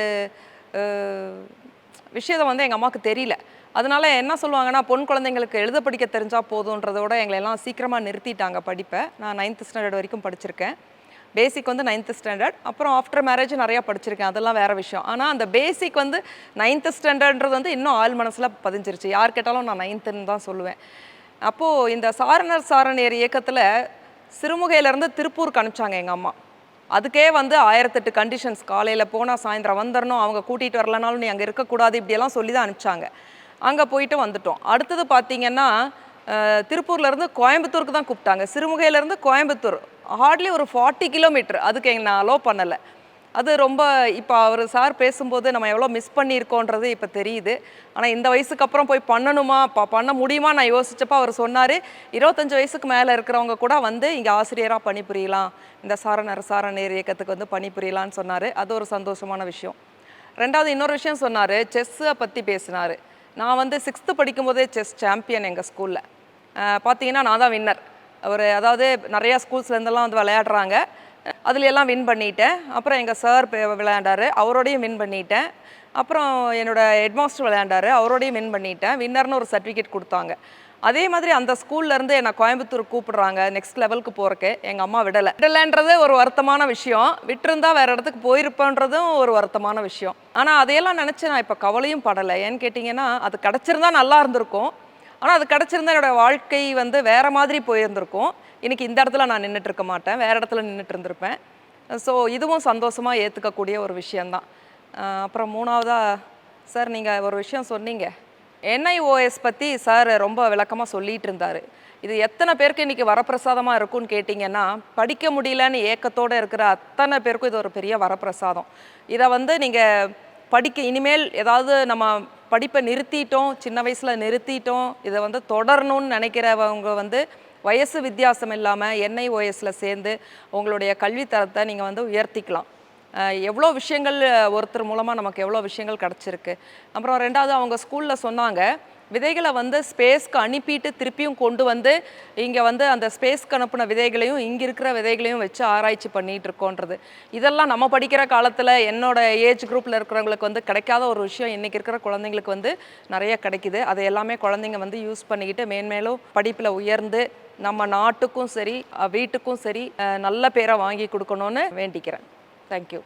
விஷயத்தை வந்து எங்கள் அம்மாவுக்கு தெரியல. அதனால் என்ன சொல்லுவாங்கன்னா, பொன் குழந்தைங்களுக்கு எழுத படிக்க தெரிஞ்சால் போதுன்றதோட எங்களெல்லாம் சீக்கிரமாக நிறுத்திட்டாங்க படிப்பை. நான் 9th ஸ்டாண்டர்ட் வரைக்கும் படிச்சிருக்கேன். பேசிக் வந்து 9th ஸ்டாண்டர்ட், அப்புறம் ஆஃப்டர் மேரேஜ் நிறையா படிச்சிருக்கேன், அதெல்லாம் வேறு விஷயம். ஆனால் அந்த பேசிக் வந்து 9th ஸ்டாண்டர்ட்ன்றது வந்து இன்னும் ஆள் மனசில் பதிஞ்சிருச்சு. யார் கேட்டாலும் நான் 9th தான் சொல்லுவேன். அப்போது இந்த சாரணியர் இயக்கத்தில் சிறுமுகையிலேருந்து திருப்பூருக்கு அனுப்பிச்சாங்க எங்கள் அம்மா. அதுக்கே வந்து 1008 கண்டிஷன்ஸ். காலையில் போனால் சாயந்தரம் வந்துடணும், அவங்க கூட்டிகிட்டு வரலனாலும் நீ அங்கே இருக்கக்கூடாது, இப்படியெல்லாம் சொல்லி தான் அனுப்பிச்சாங்க. அங்கே போயிட்டு வந்துட்டோம். அடுத்தது பார்த்திங்கன்னா, திருப்பூர்லேருந்து கோயம்புத்தூருக்கு தான் கூப்பிட்டாங்க. சிறுமுகையிலேருந்து கோயம்புத்தூர் ஹார்ட்லி ஒரு 40 கிலோமீட்டர். அதுக்கு நான் அலோவ் பண்ணலை. அது ரொம்ப இப்போ அவர் சார் பேசும்போது நம்ம எவ்வளோ மிஸ் பண்ணியிருக்கோன்றது இப்போ தெரியுது. ஆனால் இந்த வயசுக்கு அப்புறம் போய் பண்ணணுமா, பண்ண முடியுமா நான் யோசிச்சப்போ அவர் சொன்னார், 25 வயசுக்கு மேலே இருக்கிறவங்க கூட வந்து இங்கே ஆசிரியராக பணிபுரியலாம், இந்த சாரணியர் இயக்கத்துக்கு வந்து பணிபுரியலான்னு சொன்னார். அது ஒரு சந்தோஷமான விஷயம். ரெண்டாவது இன்னொரு விஷயம் சொன்னார், செஸ்ஸை பற்றி பேசினார். நான் வந்து 6th படிக்கும்போதே செஸ் சாம்பியன் எங்கள் ஸ்கூலில். பார்த்தீங்கன்னா நான் தான் வின்னர். அதாவது நிறையா ஸ்கூல்ஸ்லேருந்தெல்லாம் வந்து விளையாடுறாங்க. அதுல எல்லாம் வின் பண்ணிட்டேன். அப்புறம் எங்கள் சார் விளையாண்டாரு, அவரோடையும் வின் பண்ணிட்டேன். அப்புறம் என்னோட ஹெட்மாஸ்டர் விளையாண்டாரு, அவரோடையும் வின் பண்ணிட்டேன். வின்னர்னு ஒரு சர்டிஃபிகேட் கொடுத்தாங்க. அதே மாதிரி அந்த ஸ்கூல்லேருந்து என்னை கோயம்புத்தூர் கூப்பிடுறாங்க நெக்ஸ்ட் லெவலுக்கு போகிறக்கு. எங்கள் அம்மா விடலைன்றது ஒரு வருத்தமான விஷயம். விட்டிருந்தா வேறு இடத்துக்கு போயிருப்பேன்றதும் ஒரு வருத்தமான விஷயம். ஆனால் அதையெல்லாம் நினச்சி நான் இப்போ கவலையும் படலை. ஏன்னு கேட்டிங்கன்னா, அது கிடச்சிருந்தா நல்லா இருந்திருக்கும். ஆனால் அது கிடச்சிருந்தா என்னோடய வாழ்க்கை வந்து வேறு மாதிரி போயிருந்திருக்கும். இன்றைக்கி இந்த இடத்துல நான் நின்றுட்டு இருக்க மாட்டேன், வேறு இடத்துல நின்றுட்டு இருந்திருப்பேன். ஸோ இதுவும் சந்தோஷமாக ஏற்றுக்கக்கூடிய ஒரு விஷயந்தான். அப்புறம் மூணாவதாக சார் நீங்கள் ஒரு விஷயம் சொன்னீங்க, NIOS பற்றி சார் ரொம்ப விளக்கமாக சொல்லிகிட்டு இருந்தார். இது எத்தனை பேருக்கு இன்றைக்கி வரப்பிரசாதமாக இருக்கும்னு கேட்டிங்கன்னா, படிக்க முடியலன்னு ஏக்கத்தோடு இருக்கிற அத்தனை பேருக்கும் இது ஒரு பெரிய வரப்பிரசாதம். இதை வந்து நீங்கள் இனிமேல் ஏதாவது நம்ம படிப்பை நிறுத்திட்டோம், சின்ன வயசில் நிறுத்திட்டோம், இதை வந்து தொடரணும்னு நினைக்கிறவங்க வந்து வயசு வித்தியாசம் இல்லாமல் NIOSல சேர்ந்து உங்களுடைய கல்வித்தரத்தை நீங்கள் வந்து உயர்த்திக்கலாம். எவ்வளோ விஷயங்கள் ஒருத்தர் மூலமாக நமக்கு எவ்வளோ விஷயங்கள் கிடச்சிருக்கு. அப்புறம் ரெண்டாவது அவங்க ஸ்கூலில் சொன்னாங்க, விதைகளை வந்து ஸ்பேஸ்க்கு அனுப்பிட்டு திருப்பியும் கொண்டு வந்து இங்கே வந்து அந்த ஸ்பேஸ்க்கு அனுப்பின விதைகளையும் இங்கே இருக்கிற விதைகளையும் வச்சு ஆராய்ச்சி பண்ணிகிட்டு இருக்கோன்றது. இதெல்லாம் நம்ம படிக்கிற காலத்தில் என்னோட ஏஜ் குரூப்பில் இருக்கிறவங்களுக்கு வந்து கிடைக்காத ஒரு விஷயம் இன்றைக்கி இருக்கிற குழந்தைங்களுக்கு வந்து நிறைய கிடைக்கிது. அதை எல்லாமே குழந்தைங்க வந்து யூஸ் பண்ணிக்கிட்டு மேன்மேலும் படிப்பில் உயர்ந்து நம்ம நாட்டுக்கும் சரி வீட்டுக்கும் சரி நல்ல பேரை வாங்கி கொடுக்கணும்னு வேண்டிக்கிறேன். தேங்க்யூ.